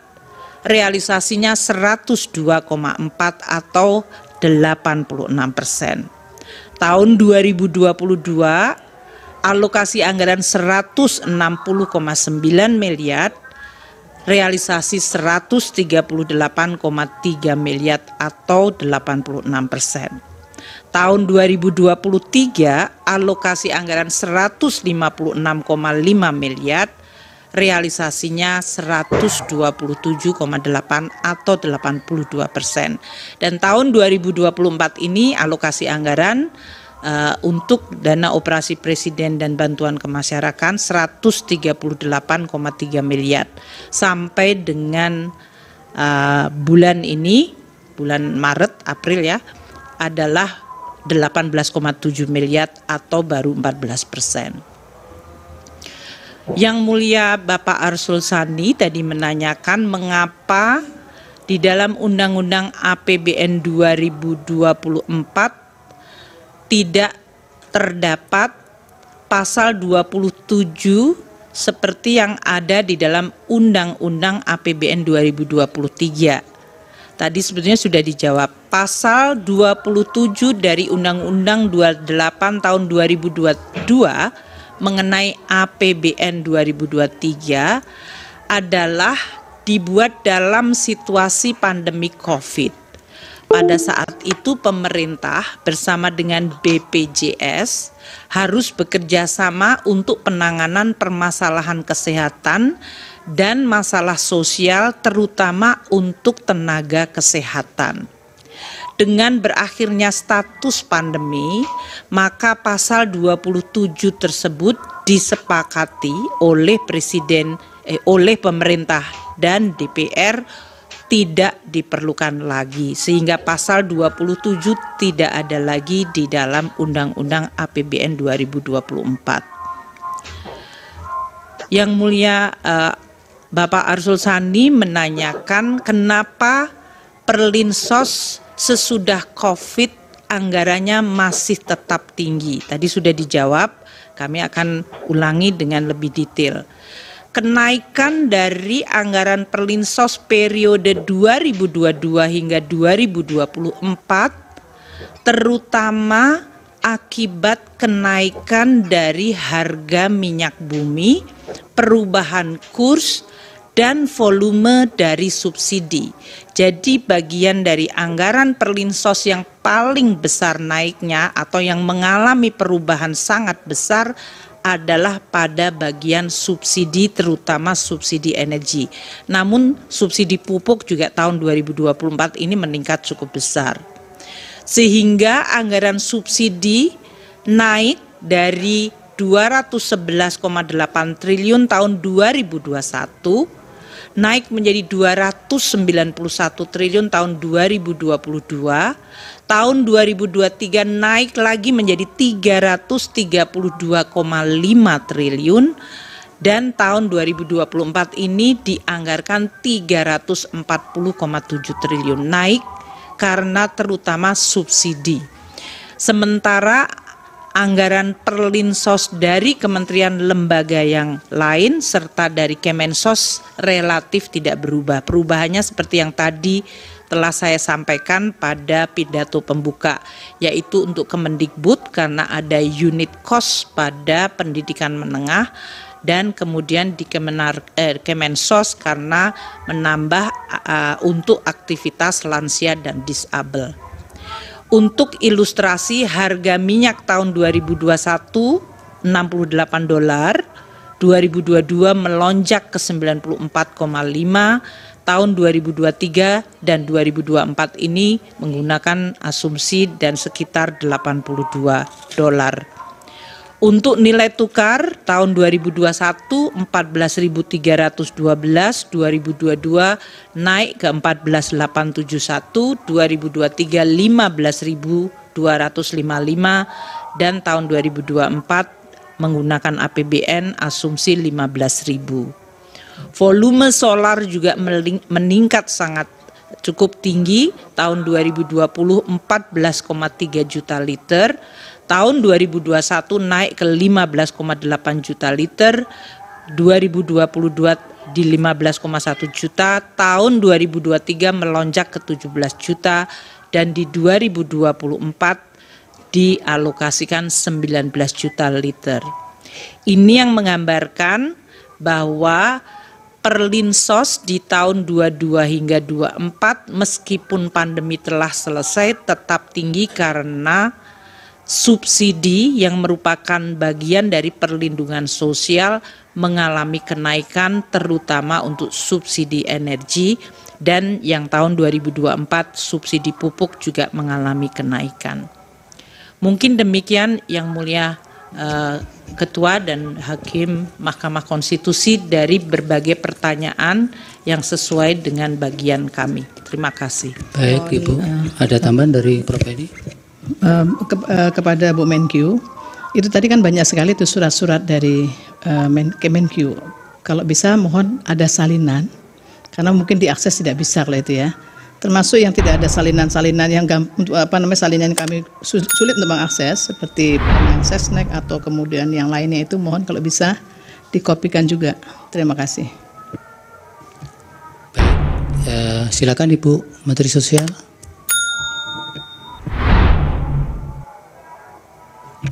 realisasinya 102,4 atau 86%. Tahun 2022 alokasi anggaran 160,9 miliar, realisasi 138,3 miliar atau 86%. Tahun 2023 alokasi anggaran 156,5 miliar, realisasinya 127,8 atau 82%. Dan tahun 2024 ini alokasi anggaran untuk dana operasi Presiden dan bantuan kemasyarakatan 138,3 miliar. Sampai dengan bulan ini, bulan Maret, April ya, adalah 18,7 miliar atau baru 14%. Yang Mulia Bapak Arsul Sani tadi menanyakan mengapa di dalam Undang-Undang APBN 2024 tidak terdapat pasal 27 seperti yang ada di dalam Undang-Undang APBN 2023. Tadi sebetulnya sudah dijawab. Pasal 27 dari Undang-Undang 28 tahun 2022 mengenai APBN 2023 adalah dibuat dalam situasi pandemi COVID. pada saat itu pemerintah bersama dengan BPJS harus bekerja sama untuk penanganan permasalahan kesehatan dan masalah sosial terutama untuk tenaga kesehatan. Dengan berakhirnya status pandemi, maka pasal 27 tersebut disepakati oleh pemerintah dan DPR tidak diperlukan lagi, sehingga pasal 27 tidak ada lagi di dalam Undang-Undang APBN 2024. Yang mulia Bapak Arsul Sani menanyakan kenapa Perlinsos sesudah COVID anggarannya masih tetap tinggi. Tadi sudah dijawab, kami akan ulangi dengan lebih detail. Kenaikan dari anggaran Perlinsos periode 2022 hingga 2024 terutama akibat kenaikan dari harga minyak bumi, perubahan kurs, dan volume dari subsidi. Jadi bagian dari anggaran Perlinsos yang paling besar naiknya atau yang mengalami perubahan sangat besar adalah pada bagian subsidi, terutama subsidi energi. Namun subsidi pupuk juga tahun 2024 ini meningkat cukup besar. Sehingga anggaran subsidi naik dari 211,8 triliun tahun 2021 naik menjadi 291 triliun tahun 2022, tahun 2023 naik lagi menjadi 332,5 triliun, dan tahun 2024 ini dianggarkan 340,7 triliun, naik karena terutama subsidi. Sementara anggaran Perlinsos dari kementerian lembaga yang lain serta dari Kemensos relatif tidak berubah. Perubahannya seperti yang tadi telah saya sampaikan pada pidato pembuka, yaitu untuk Kemendikbud karena ada unit cost pada pendidikan menengah, dan kemudian di Kemensos karena menambah untuk aktivitas lansia dan disabel. Untuk ilustrasi, harga minyak tahun 2021 $68, 2022 melonjak ke 94,5, tahun 2023 dan 2024 ini menggunakan asumsi dan sekitar $82. Untuk nilai tukar tahun 2021 14.312, 2022 naik ke 14.871, 2023 15.255, dan tahun 2024 menggunakan APBN asumsi 15.000. Volume solar juga meningkat sangat cukup tinggi, tahun 2020 14,3 juta liter, tahun 2021 naik ke 15,8 juta liter, 2022 di 15,1 juta, tahun 2023 melonjak ke 17 juta, dan di 2024 dialokasikan 19 juta liter. Ini yang menggambarkan bahwa Perlinsos di tahun 22 hingga 24 meskipun pandemi telah selesai tetap tinggi karena subsidi yang merupakan bagian dari perlindungan sosial mengalami kenaikan terutama untuk subsidi energi, dan yang tahun 2024 subsidi pupuk juga mengalami kenaikan. Mungkin demikian yang mulia Ketua dan Hakim Mahkamah Konstitusi dari berbagai pertanyaan yang sesuai dengan bagian kami. Terima kasih. Baik Ibu, ada tambahan dari Prof. Edi? Kepada Bu Menkyu, itu tadi kan banyak sekali itu surat-surat dari Kemenkyu. Kalau bisa mohon ada salinan, karena mungkin diakses tidak bisa kalau itu ya. Termasuk yang tidak ada salinan-salinan yang salinan yang kami sulit untuk mengakses seperti yang Sesnek atau kemudian yang lainnya, itu mohon kalau bisa dikopikan juga. Terima kasih. Baik, silakan Ibu Menteri Sosial.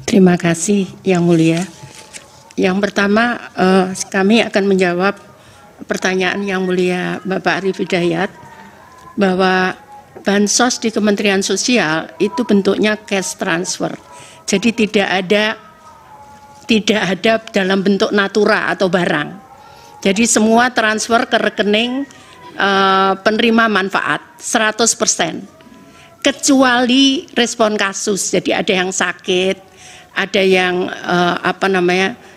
Terima kasih Yang Mulia. Yang pertama kami akan menjawab pertanyaan Yang Mulia Bapak Arief Hidayat bahwa bansos di Kementerian Sosial itu bentuknya cash transfer. Jadi tidak ada dalam bentuk natura atau barang. Jadi semua transfer ke rekening penerima manfaat 100%. Kecuali respon kasus. Jadi ada yang sakit, ada yang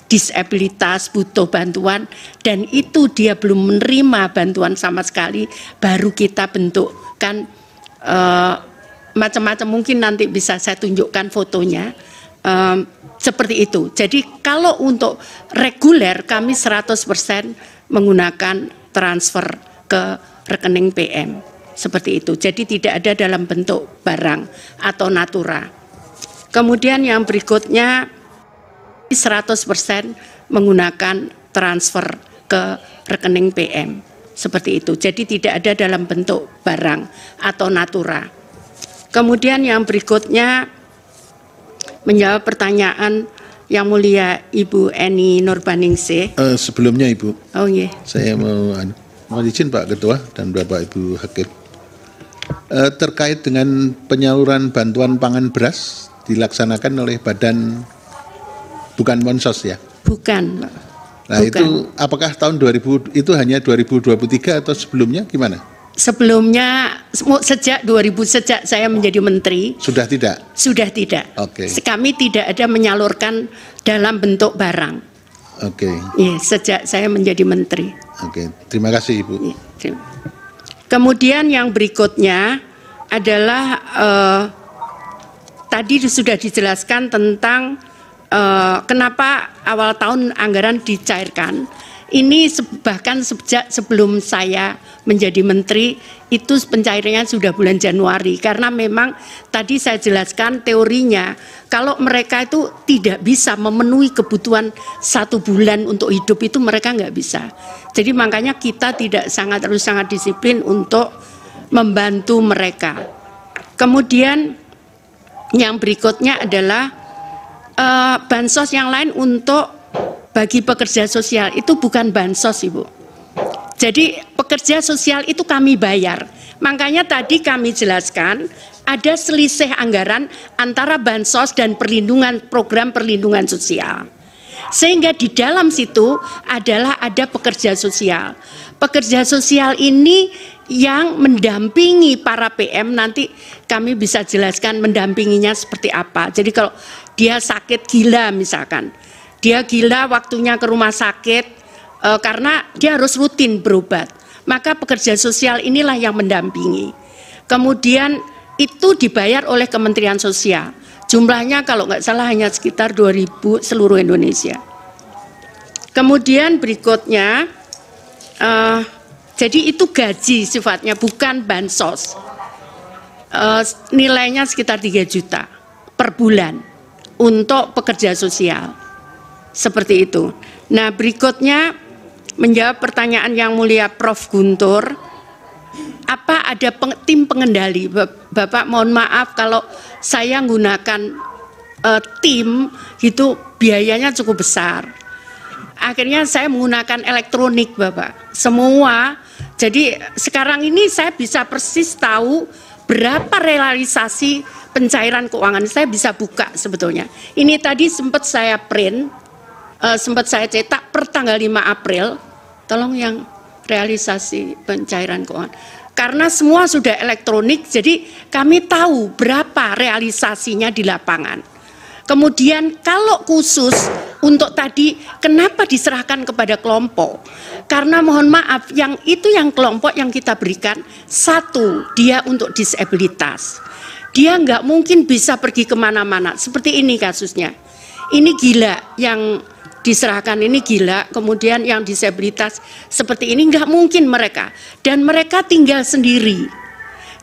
disabilitas, butuh bantuan, dan itu dia belum menerima bantuan sama sekali, baru kita bentukkan macam-macam. Mungkin nanti bisa saya tunjukkan fotonya, seperti itu. Jadi kalau untuk reguler kami 100% menggunakan transfer ke rekening PM, seperti itu. Jadi tidak ada dalam bentuk barang atau natura. Kemudian yang berikutnya 100% menggunakan transfer ke rekening PM, seperti itu. Jadi tidak ada dalam bentuk barang atau natura. Kemudian yang berikutnya menjawab pertanyaan Yang Mulia Ibu Eni Nurbaningsih. Sebelumnya Ibu, iya. Saya mau izin Pak Ketua dan Bapak Ibu Hakim. Terkait dengan penyaluran bantuan pangan beras dilaksanakan oleh badan, bukan Monsos ya? Bukan. Nah bukan. Itu apakah tahun 2000 itu hanya 2023 atau sebelumnya gimana? Sebelumnya sejak saya menjadi menteri. Sudah tidak? Sudah tidak. Oke. Kami tidak ada menyalurkan dalam bentuk barang. Oke. Ya, sejak saya menjadi menteri. Oke, terima kasih Ibu. Ya, kemudian yang berikutnya adalah tadi sudah dijelaskan tentang kenapa awal tahun anggaran dicairkan. Ini bahkan sejak sebelum saya menjadi menteri itu pencairannya sudah bulan Januari, karena memang tadi saya jelaskan teorinya kalau mereka itu tidak bisa memenuhi kebutuhan 1 bulan untuk hidup itu mereka nggak bisa. Jadi makanya kita harus sangat disiplin untuk membantu mereka. Kemudian yang berikutnya adalah bansos yang lain untuk bagi pekerja sosial itu bukan bansos, Ibu. Jadi pekerja sosial itu kami bayar. Makanya tadi kami jelaskan ada selisih anggaran antara bansos dan program perlindungan sosial. Sehingga di dalam situ adalah ada pekerja sosial. Pekerja sosial ini yang mendampingi para PM, nanti kami bisa jelaskan mendampinginya seperti apa. Jadi kalau dia sakit gila misalkan, dia gila waktunya ke rumah sakit karena dia harus rutin berobat, maka pekerja sosial inilah yang mendampingi. Kemudian itu dibayar oleh Kementerian Sosial. Jumlahnya kalau nggak salah hanya sekitar 2.000 seluruh Indonesia. Kemudian berikutnya, jadi itu gaji sifatnya, bukan bansos. Nilainya sekitar 3 juta per bulan untuk pekerja sosial. Seperti itu. Nah, berikutnya menjawab pertanyaan Yang Mulia Prof. Guntur, apa ada tim pengendali? Bapak mohon maaf kalau saya menggunakan tim itu biayanya cukup besar. Akhirnya saya menggunakan elektronik, Bapak. Semua. Jadi sekarang ini saya bisa persis tahu berapa realisasi pencairan keuangan. Saya bisa buka sebetulnya. Ini tadi sempat saya print, sempat saya cetak per tanggal 5 April, tolong yang realisasi pencairan keuangan. Karena semua sudah elektronik, jadi kami tahu berapa realisasinya di lapangan. Kemudian kalau khusus untuk tadi, kenapa diserahkan kepada kelompok? Karena mohon maaf, yang kelompok yang kita berikan, satu, dia untuk disabilitas. Dia nggak mungkin bisa pergi kemana-mana, seperti ini kasusnya. Ini gila yang diserahkan, ini gila, kemudian yang disabilitas seperti ini nggak mungkin mereka, dan mereka tinggal sendiri.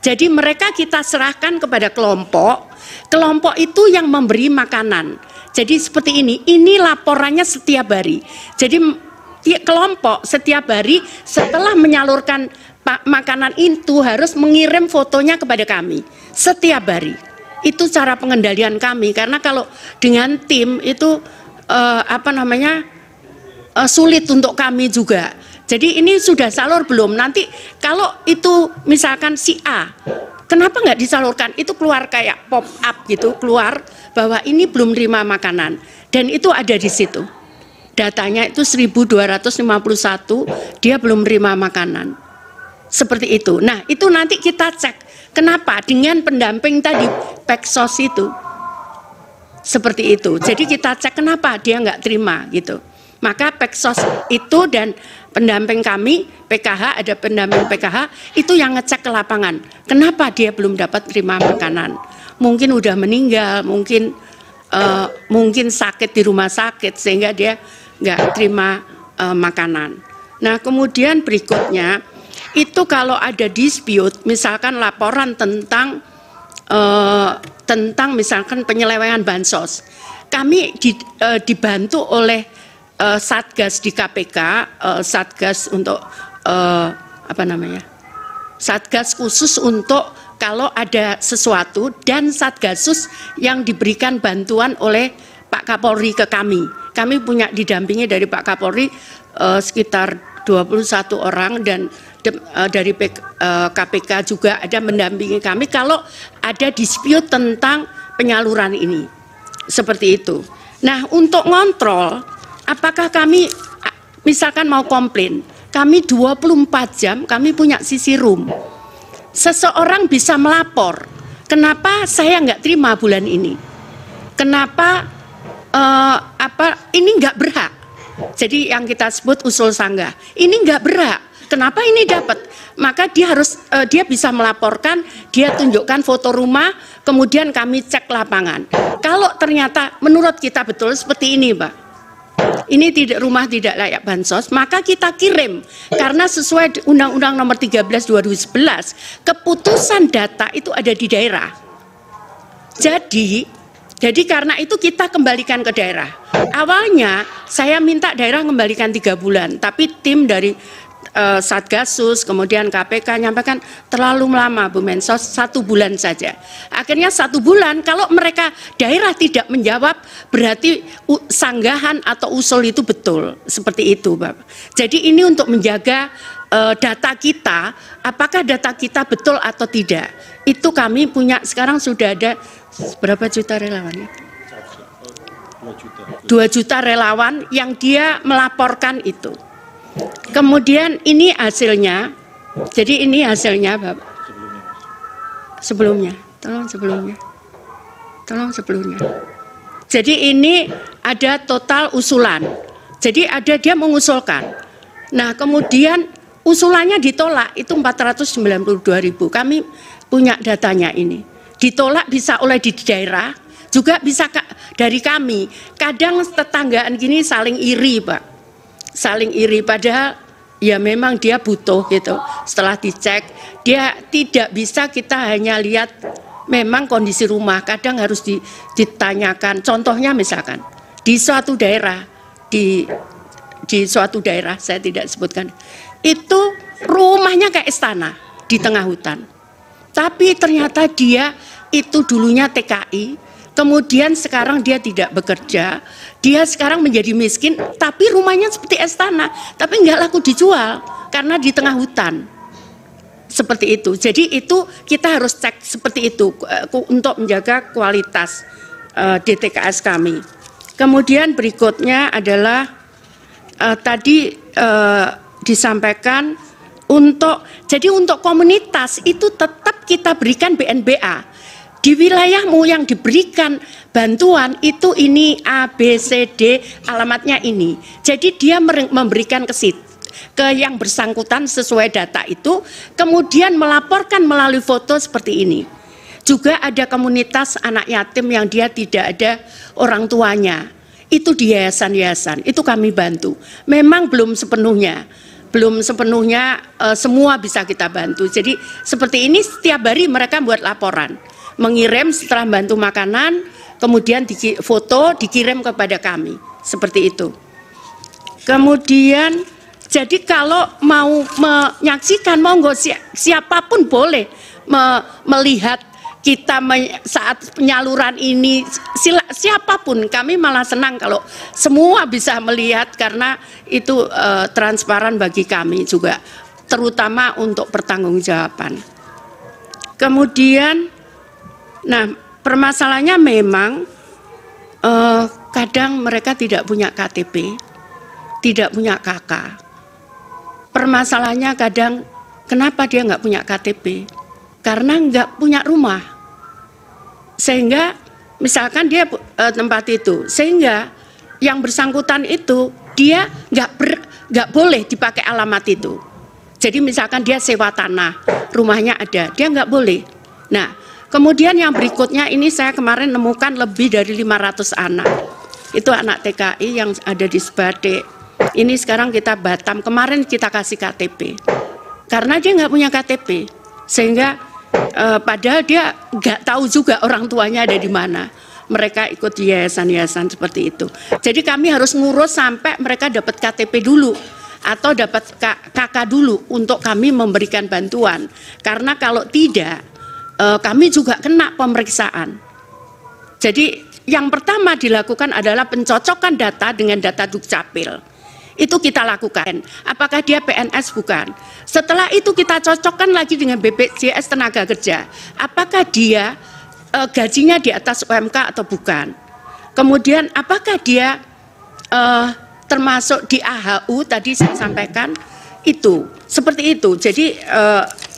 Jadi mereka kita serahkan kepada kelompok itu yang memberi makanan. Jadi seperti ini laporannya setiap hari. Jadi kelompok setiap hari setelah menyalurkan makanan itu harus mengirim fotonya kepada kami setiap hari. Itu cara pengendalian kami, karena kalau dengan tim itu sulit untuk kami juga. Jadi ini sudah salur belum? Nanti kalau itu misalkan si A Kenapa nggak disalurkan? Itu keluar kayak pop up gitu, keluar bahwa ini belum terima makanan. Dan itu ada di situ. Datanya itu 1251, dia belum terima makanan. Seperti itu. Nah, itu nanti kita cek. Kenapa? Dengan pendamping tadi, Peksos itu. Seperti itu. Jadi kita cek kenapa dia nggak terima gitu. Maka Peksos itu dan pendamping kami, PKH, ada pendamping PKH, itu yang ngecek ke lapangan. Kenapa dia belum dapat terima makanan? Mungkin udah meninggal, mungkin sakit di rumah sakit, sehingga dia nggak terima makanan. Nah, kemudian berikutnya, itu kalau ada dispute, misalkan laporan tentang misalkan penyelewengan bansos, kami dibantu oleh Satgas di KPK, Satgas untuk Satgas khusus untuk kalau ada sesuatu, dan Satgasus yang diberikan bantuan oleh Pak Kapolri ke kami. Kami punya didampingi dari Pak Kapolri sekitar 21 orang, dan dari KPK juga ada mendampingi kami kalau ada dispute tentang penyaluran ini. Seperti itu. Nah, untuk ngontrol, apakah kami misalkan mau komplain, kami 24 jam, kami punya sisi room. Seseorang bisa melapor, kenapa saya nggak terima bulan ini? Kenapa ini nggak berhak? Jadi yang kita sebut usul sanggah, ini nggak berhak. Kenapa ini dapat? Maka dia bisa melaporkan, dia tunjukkan foto rumah, kemudian kami cek lapangan. Kalau ternyata menurut kita betul seperti ini, Pak, ini rumah tidak layak bansos, maka kita kirim, karena sesuai Undang-Undang Nomor 13 2011, keputusan data itu ada di daerah. Jadi karena itu kita kembalikan ke daerah. Awalnya saya minta daerah kembalikan 3 bulan, tapi tim dari Satgasus, kemudian KPK nyampaikan terlalu lama Bu Mensos, 1 bulan saja. Akhirnya 1 bulan, kalau mereka daerah tidak menjawab, berarti sanggahan atau usul itu betul. Seperti itu, Bapak. Jadi ini untuk menjaga data kita, apakah data kita betul atau tidak. Itu kami punya, sekarang sudah ada berapa juta relawan ya? 2 juta relawan yang dia melaporkan itu. Kemudian ini hasilnya, jadi ini hasilnya Bapak. Sebelumnya, tolong sebelumnya. Jadi ini ada total usulan. Jadi ada dia mengusulkan. Nah, kemudian usulannya ditolak itu 492.000. Kami punya datanya ini. Ditolak bisa oleh di daerah, juga bisa dari kami. Kadang tetanggaan gini saling iri, Pak. Saling iri, padahal ya memang dia butuh gitu. Setelah dicek, dia tidak bisa kita hanya lihat memang kondisi rumah, kadang harus ditanyakan. Contohnya misalkan di suatu daerah, di suatu daerah, saya tidak sebutkan, itu rumahnya kayak istana di tengah hutan. Tapi ternyata dia itu dulunya TKI, kemudian sekarang dia tidak bekerja, dia sekarang menjadi miskin, tapi rumahnya seperti istana, tapi nggak laku dijual karena di tengah hutan. Seperti itu. Jadi itu kita harus cek seperti itu untuk menjaga kualitas DTKS kami. Kemudian berikutnya adalah tadi disampaikan untuk komunitas itu tetap kita berikan BNBA. Di wilayahmu yang diberikan bantuan itu ini A, B, C, D, alamatnya ini. Jadi dia memberikan ke yang bersangkutan sesuai data itu, kemudian melaporkan melalui foto seperti ini. Juga ada komunitas anak yatim yang dia tidak ada orang tuanya. Itu di yayasan-yayasan, itu kami bantu. Memang belum sepenuhnya semua bisa kita bantu. Jadi seperti ini setiap hari mereka buat laporan. Mengirim setelah bantu makanan, kemudian foto dikirim kepada kami, seperti itu. Kemudian, jadi kalau mau menyaksikan, monggo siapapun boleh melihat kita saat penyaluran ini, siapapun, kami malah senang kalau semua bisa melihat karena itu transparan bagi kami juga, terutama untuk pertanggungjawaban. Kemudian, nah permasalahannya memang kadang mereka tidak punya KTP, tidak punya KK. Permasalahannya kadang kenapa dia nggak punya KTP? Karena nggak punya rumah. Sehingga misalkan dia tempat itu, sehingga yang bersangkutan itu dia nggak boleh dipakai alamat itu. Jadi misalkan dia sewa tanah, rumahnya ada, dia nggak boleh. Nah, kemudian yang berikutnya ini saya kemarin nemukan lebih dari 500 anak. Itu anak TKI yang ada di Sebatik. Ini sekarang kita Batam, kemarin kita kasih KTP. Karena dia nggak punya KTP, sehingga padahal dia nggak tahu juga orang tuanya ada di mana. Mereka ikut yayasan-yayasan seperti itu. Jadi kami harus ngurus sampai mereka dapat KTP dulu atau dapat KK dulu untuk kami memberikan bantuan. Karena kalau tidak, kami juga kena pemeriksaan. Jadi yang pertama dilakukan adalah pencocokan data dengan data Dukcapil. Itu kita lakukan. Apakah dia PNS bukan? Setelah itu kita cocokkan lagi dengan BPJS Tenaga Kerja. Apakah dia gajinya di atas UMK atau bukan? Kemudian apakah dia termasuk di AHU tadi saya sampaikan itu seperti itu. Jadi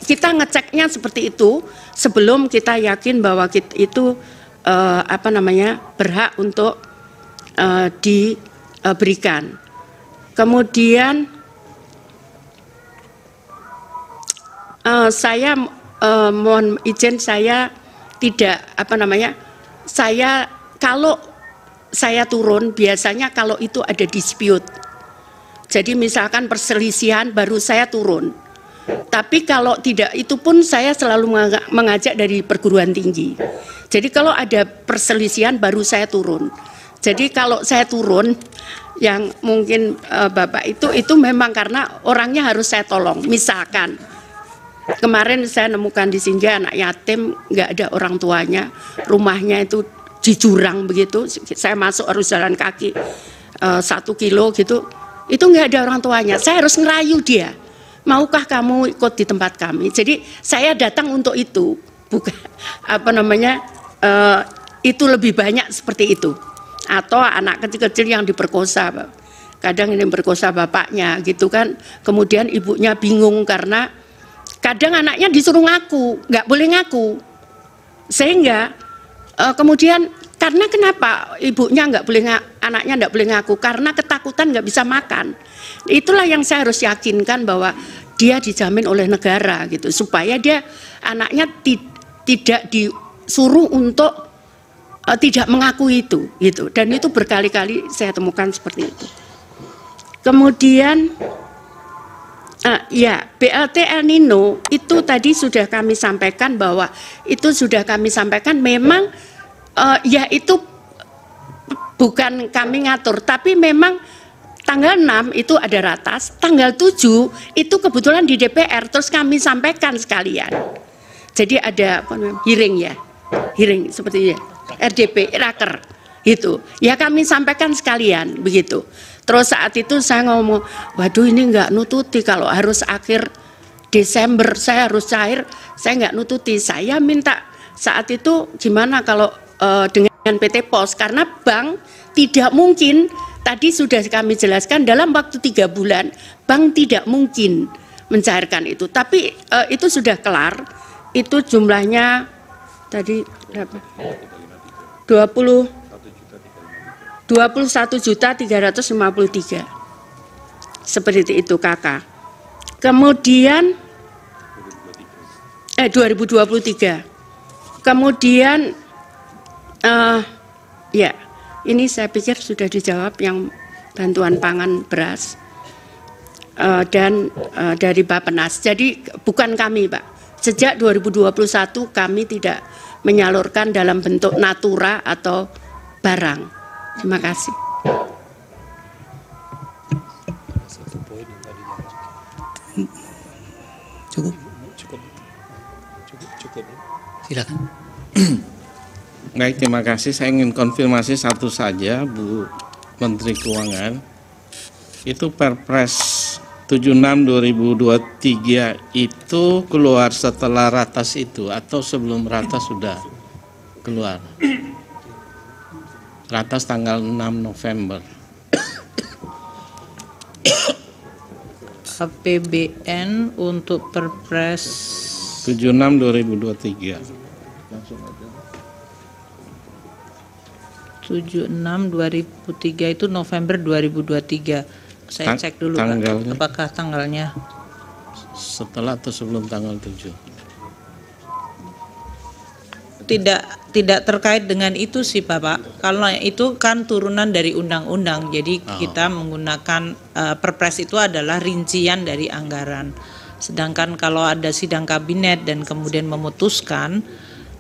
kita ngeceknya seperti itu sebelum kita yakin bahwa itu berhak untuk diberikan. Kemudian saya mohon izin, saya tidak saya kalau saya turun biasanya kalau itu ada dispute. Jadi misalkan perselisihan baru saya turun. Tapi kalau tidak itu pun saya selalu mengajak dari perguruan tinggi. Jadi kalau ada perselisihan baru saya turun. Jadi kalau saya turun yang mungkin Bapak itu memang karena orangnya harus saya tolong. Misalkan kemarin saya nemukan di Sinja anak yatim nggak ada orang tuanya, rumahnya itu di jurang begitu. Saya masuk harus jalan kaki 1 kilo gitu. Itu nggak ada orang tuanya. Saya harus ngerayu dia. Maukah kamu ikut di tempat kami? Jadi saya datang untuk itu, bukan itu lebih banyak seperti itu. Atau anak kecil-kecil yang diperkosa, kadang ini berkosa bapaknya gitu kan, kemudian ibunya bingung karena kadang anaknya disuruh ngaku, nggak boleh ngaku, sehingga kemudian karena kenapa ibunya nggak boleh anaknya nggak boleh ngaku, karena ketakutan nggak bisa makan. Itulah yang saya harus yakinkan bahwa dia dijamin oleh negara gitu, supaya dia anaknya tidak disuruh untuk tidak mengakui itu gitu, dan itu berkali-kali saya temukan seperti itu. Kemudian ya BLT El Nino itu tadi sudah kami sampaikan bahwa itu sudah kami sampaikan memang ya itu bukan kami ngatur, tapi memang tanggal 6 itu ada ratas, tanggal 7 itu kebetulan di DPR terus kami sampaikan sekalian. Jadi ada hearing ya, hearing seperti ya. RDP, raker, itu. Ya kami sampaikan sekalian, begitu. Terus saat itu saya ngomong, waduh ini nggak nututi, kalau harus akhir Desember saya harus cair, saya nggak nututi. Saya minta saat itu gimana kalau dengan PT Pos, karena bank tidak mungkin, tadi sudah kami jelaskan dalam waktu 3 bulan, bank tidak mungkin mencairkan itu. Tapi itu sudah kelar, itu jumlahnya tadi berapa? 21.353 seperti itu kakak. Kemudian 2023. Kemudian ya ini saya pikir sudah dijawab yang bantuan pangan beras dan dari Bappenas. Jadi bukan kami Pak. Sejak 2021 kami tidak menyalurkan dalam bentuk natura atau barang. Terima kasih. Cukup. Silakan. Baik, terima kasih. Saya ingin konfirmasi satu saja, Bu Menteri Keuangan. Itu Perpres 76/2023 itu keluar setelah ratas itu atau sebelum ratas sudah keluar? Ratas tanggal 6 November. APBN untuk Perpres 76/2023. 76/2003 itu November 2023. Saya cek dulu tanggalnya. Pak, apakah tanggalnya Setelah atau sebelum tanggal 7? tidak terkait dengan itu sih Bapak. Kalau itu kan turunan dari undang-undang. Jadi kita menggunakan Perpres itu adalah rincian dari anggaran. Sedangkan kalau ada sidang kabinet dan kemudian memutuskan,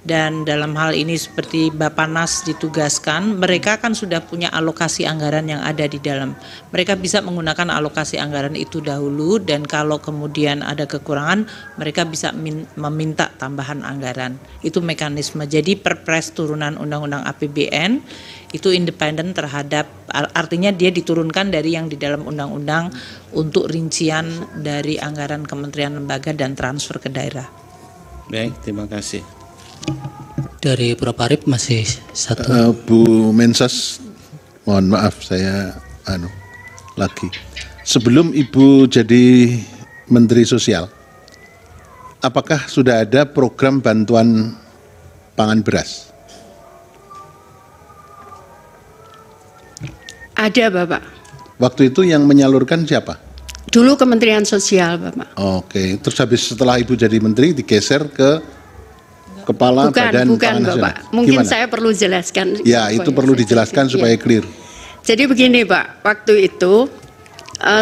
dan dalam hal ini seperti Bappenas ditugaskan, mereka kan sudah punya alokasi anggaran yang ada di dalam. Mereka bisa menggunakan alokasi anggaran itu dahulu, dan kalau kemudian ada kekurangan, mereka bisa meminta tambahan anggaran. Itu mekanisme. Jadi Perpres turunan Undang-Undang APBN itu independen terhadap, artinya dia diturunkan dari yang di dalam undang-undang untuk rincian dari anggaran kementerian lembaga dan transfer ke daerah. Baik, terima kasih. Dari Prof. Arief masih satu. Bu Mensas, mohon maaf saya lagi. Sebelum Ibu jadi Menteri Sosial, apakah sudah ada program bantuan pangan beras? Ada Bapak. Waktu itu yang menyalurkan siapa? Dulu Kementerian Sosial Bapak. Oke, terus habis setelah Ibu jadi Menteri digeser ke Kepala Badan Pangan Nasional. Bapak. Mungkin Gimana? Saya perlu jelaskan. Ya, itu perlu dijelaskan supaya clear. Jadi begini Pak, waktu itu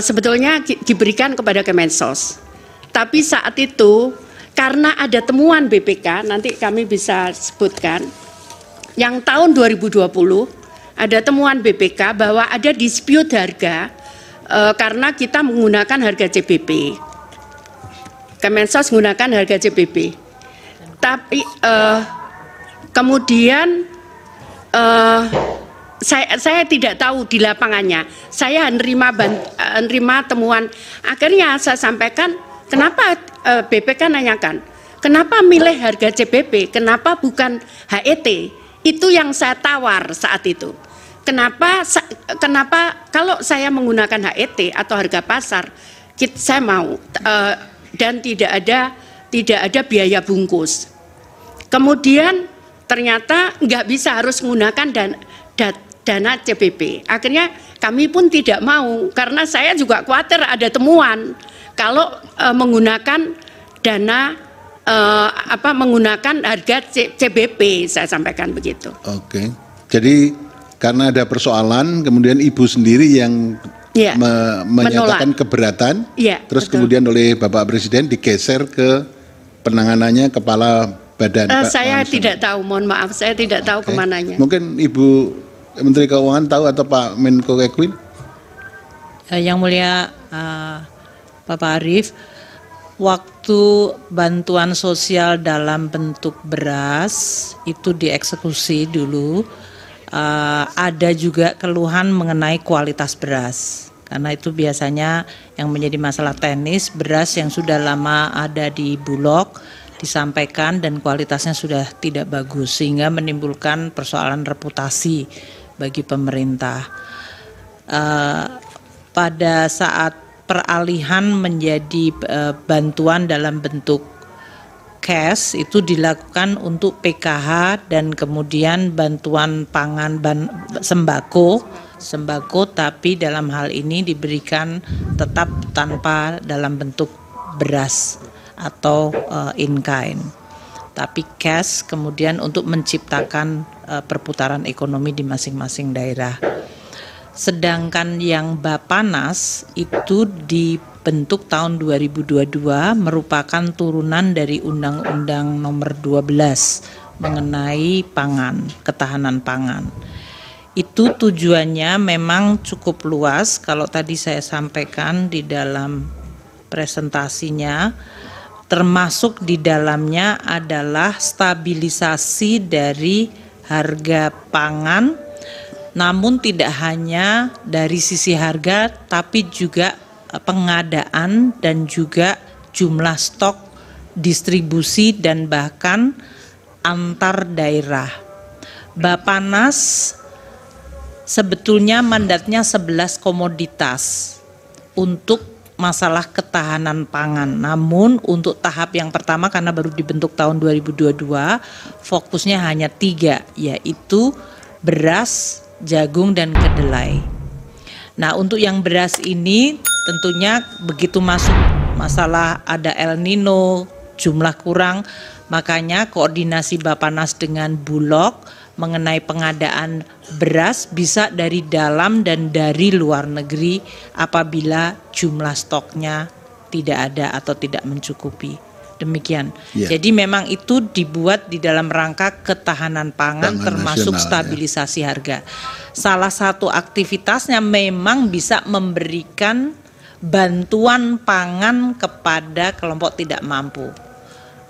sebetulnya diberikan kepada Kemensos. Tapi saat itu karena ada temuan BPK, nanti kami bisa sebutkan, yang tahun 2020 ada temuan BPK bahwa ada dispute harga karena kita menggunakan harga CBP. Kemensos menggunakan harga CBP. Tapi kemudian saya tidak tahu di lapangannya. Saya menerima temuan. Akhirnya saya sampaikan, kenapa BPK nanyakan, kenapa milih harga CBP, kenapa bukan HET? Itu yang saya tawar saat itu. Kenapa kalau saya menggunakan HET atau harga pasar, saya mau dan tidak ada biaya bungkus. Kemudian ternyata nggak bisa, harus menggunakan dana CBP. Akhirnya kami pun tidak mau, karena saya juga khawatir ada temuan kalau menggunakan dana menggunakan harga CBP, saya sampaikan begitu. Oke, jadi karena ada persoalan, kemudian Ibu sendiri yang menyatakan keberatan, terus betul. Kemudian oleh Bapak Presiden digeser ke penanganannya Kepala Badan. Saya tidak tahu, mohon maaf, saya tidak tahu kemananya. Mungkin Ibu Menteri Keuangan tahu atau Pak Menko Ekwin? Yang mulia Bapak Arief, waktu bantuan sosial dalam bentuk beras itu dieksekusi dulu, ada juga keluhan mengenai kualitas beras. Karena itu biasanya yang menjadi masalah teknis, beras yang sudah lama ada di Bulog disampaikan dan kualitasnya sudah tidak bagus, sehingga menimbulkan persoalan reputasi bagi pemerintah. Pada saat peralihan menjadi bantuan dalam bentuk cash itu dilakukan untuk PKH dan kemudian bantuan pangan sembako, tapi dalam hal ini diberikan tetap tanpa dalam bentuk beras atau in kind, tapi cash kemudian untuk menciptakan perputaran ekonomi di masing-masing daerah. Sedangkan yang Bappenas itu dibentuk tahun 2022 merupakan turunan dari Undang-Undang Nomor 12 mengenai pangan, ketahanan pangan. Itu tujuannya memang cukup luas. Kalau tadi saya sampaikan di dalam presentasinya, termasuk di dalamnya adalah stabilisasi dari harga pangan, namun tidak hanya dari sisi harga, tapi juga pengadaan dan juga jumlah stok, distribusi dan bahkan antar daerah. Bappenas sebetulnya mandatnya 11 komoditas untuk masalah ketahanan pangan. Namun untuk tahap yang pertama karena baru dibentuk tahun 2022, fokusnya hanya 3, yaitu beras, jagung dan kedelai. Nah, untuk yang beras ini tentunya begitu masuk masalah ada El Nino, jumlah kurang, makanya koordinasi Bappenas dengan Bulog mengenai pengadaan beras bisa dari dalam dan dari luar negeri apabila jumlah stoknya tidak ada atau tidak mencukupi. Demikian. Jadi memang itu dibuat di dalam rangka ketahanan pangan termasuk stabilisasi harga. Salah satu aktivitasnya memang bisa memberikan bantuan pangan kepada kelompok tidak mampu.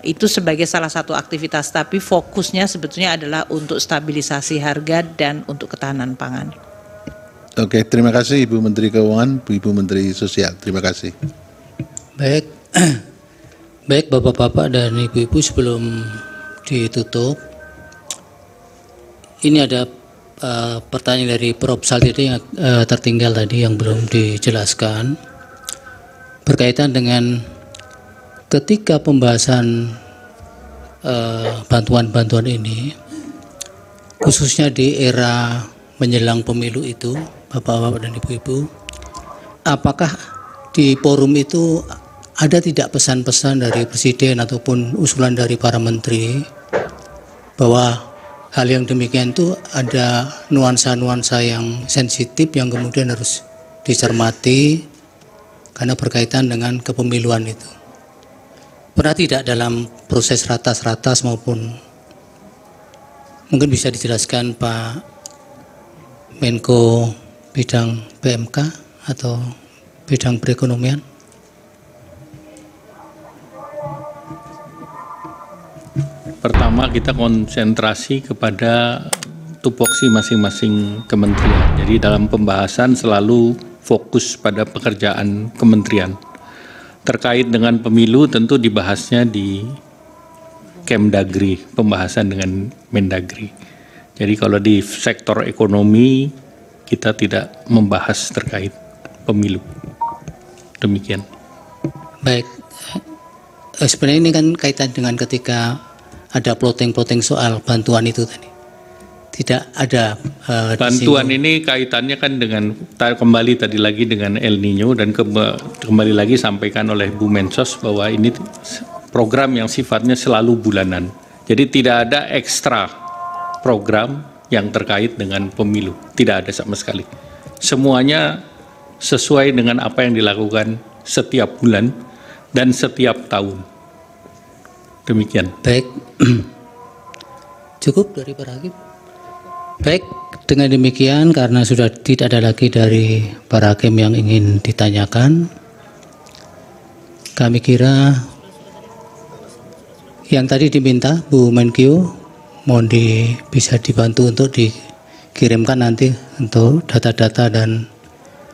Itu sebagai salah satu aktivitas, tapi fokusnya sebetulnya adalah untuk stabilisasi harga dan untuk ketahanan pangan. Oke, terima kasih Ibu Menteri Keuangan, Ibu Menteri Sosial. Terima kasih. Baik, baik Bapak-Bapak dan Ibu-Ibu, sebelum ditutup, ini ada pertanyaan dari Prof. Saltiri yang tertinggal tadi yang belum dijelaskan berkaitan dengan ketika pembahasan bantuan-bantuan ini, khususnya di era menjelang pemilu itu, Bapak-Bapak dan Ibu-Ibu, apakah di forum itu ada tidak pesan-pesan dari Presiden ataupun usulan dari para menteri bahwa hal yang demikian itu ada nuansa-nuansa yang sensitif yang kemudian harus dicermati karena berkaitan dengan kepemiluan itu? Pernah tidak dalam proses ratas-ratas maupun mungkin bisa dijelaskan Pak Menko bidang PMK atau bidang perekonomian? Pertama, kita konsentrasi kepada tupoksi masing-masing kementerian. Jadi dalam pembahasan selalu fokus pada pekerjaan kementerian. Terkait dengan pemilu tentu dibahasnya di Kemdagri, pembahasan dengan Mendagri. Jadi kalau di sektor ekonomi kita tidak membahas terkait pemilu. Demikian. Baik, sebenarnya ini kan kaitan dengan ketika ada plotting-plotting soal bantuan itu tadi. Tidak ada bantuan ini kaitannya kan dengan kembali tadi lagi dengan El Nino dan kembali lagi sampaikan oleh Bu Mensos bahwa ini program yang sifatnya selalu bulanan. Jadi tidak ada ekstra program yang terkait dengan pemilu, tidak ada sama sekali. Semuanya sesuai dengan apa yang dilakukan setiap bulan dan setiap tahun. Demikian. Baik, cukup dari para hakim. Baik, dengan demikian karena sudah tidak ada lagi dari para hakim yang ingin ditanyakan, kami kira yang tadi diminta Bu Menkyu mohon bisa dibantu untuk dikirimkan nanti untuk data-data dan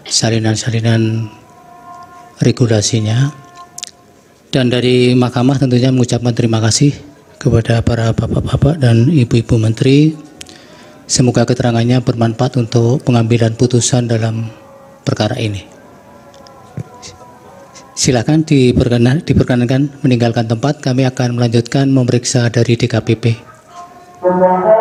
salinan-salinan regulasinya. Dan dari Mahkamah tentunya mengucapkan terima kasih kepada para bapak-bapak dan ibu-ibu menteri. Semoga keterangannya bermanfaat untuk pengambilan putusan dalam perkara ini. Silakan diperkenankan meninggalkan tempat. Kami akan melanjutkan memeriksa dari DKPP. Allah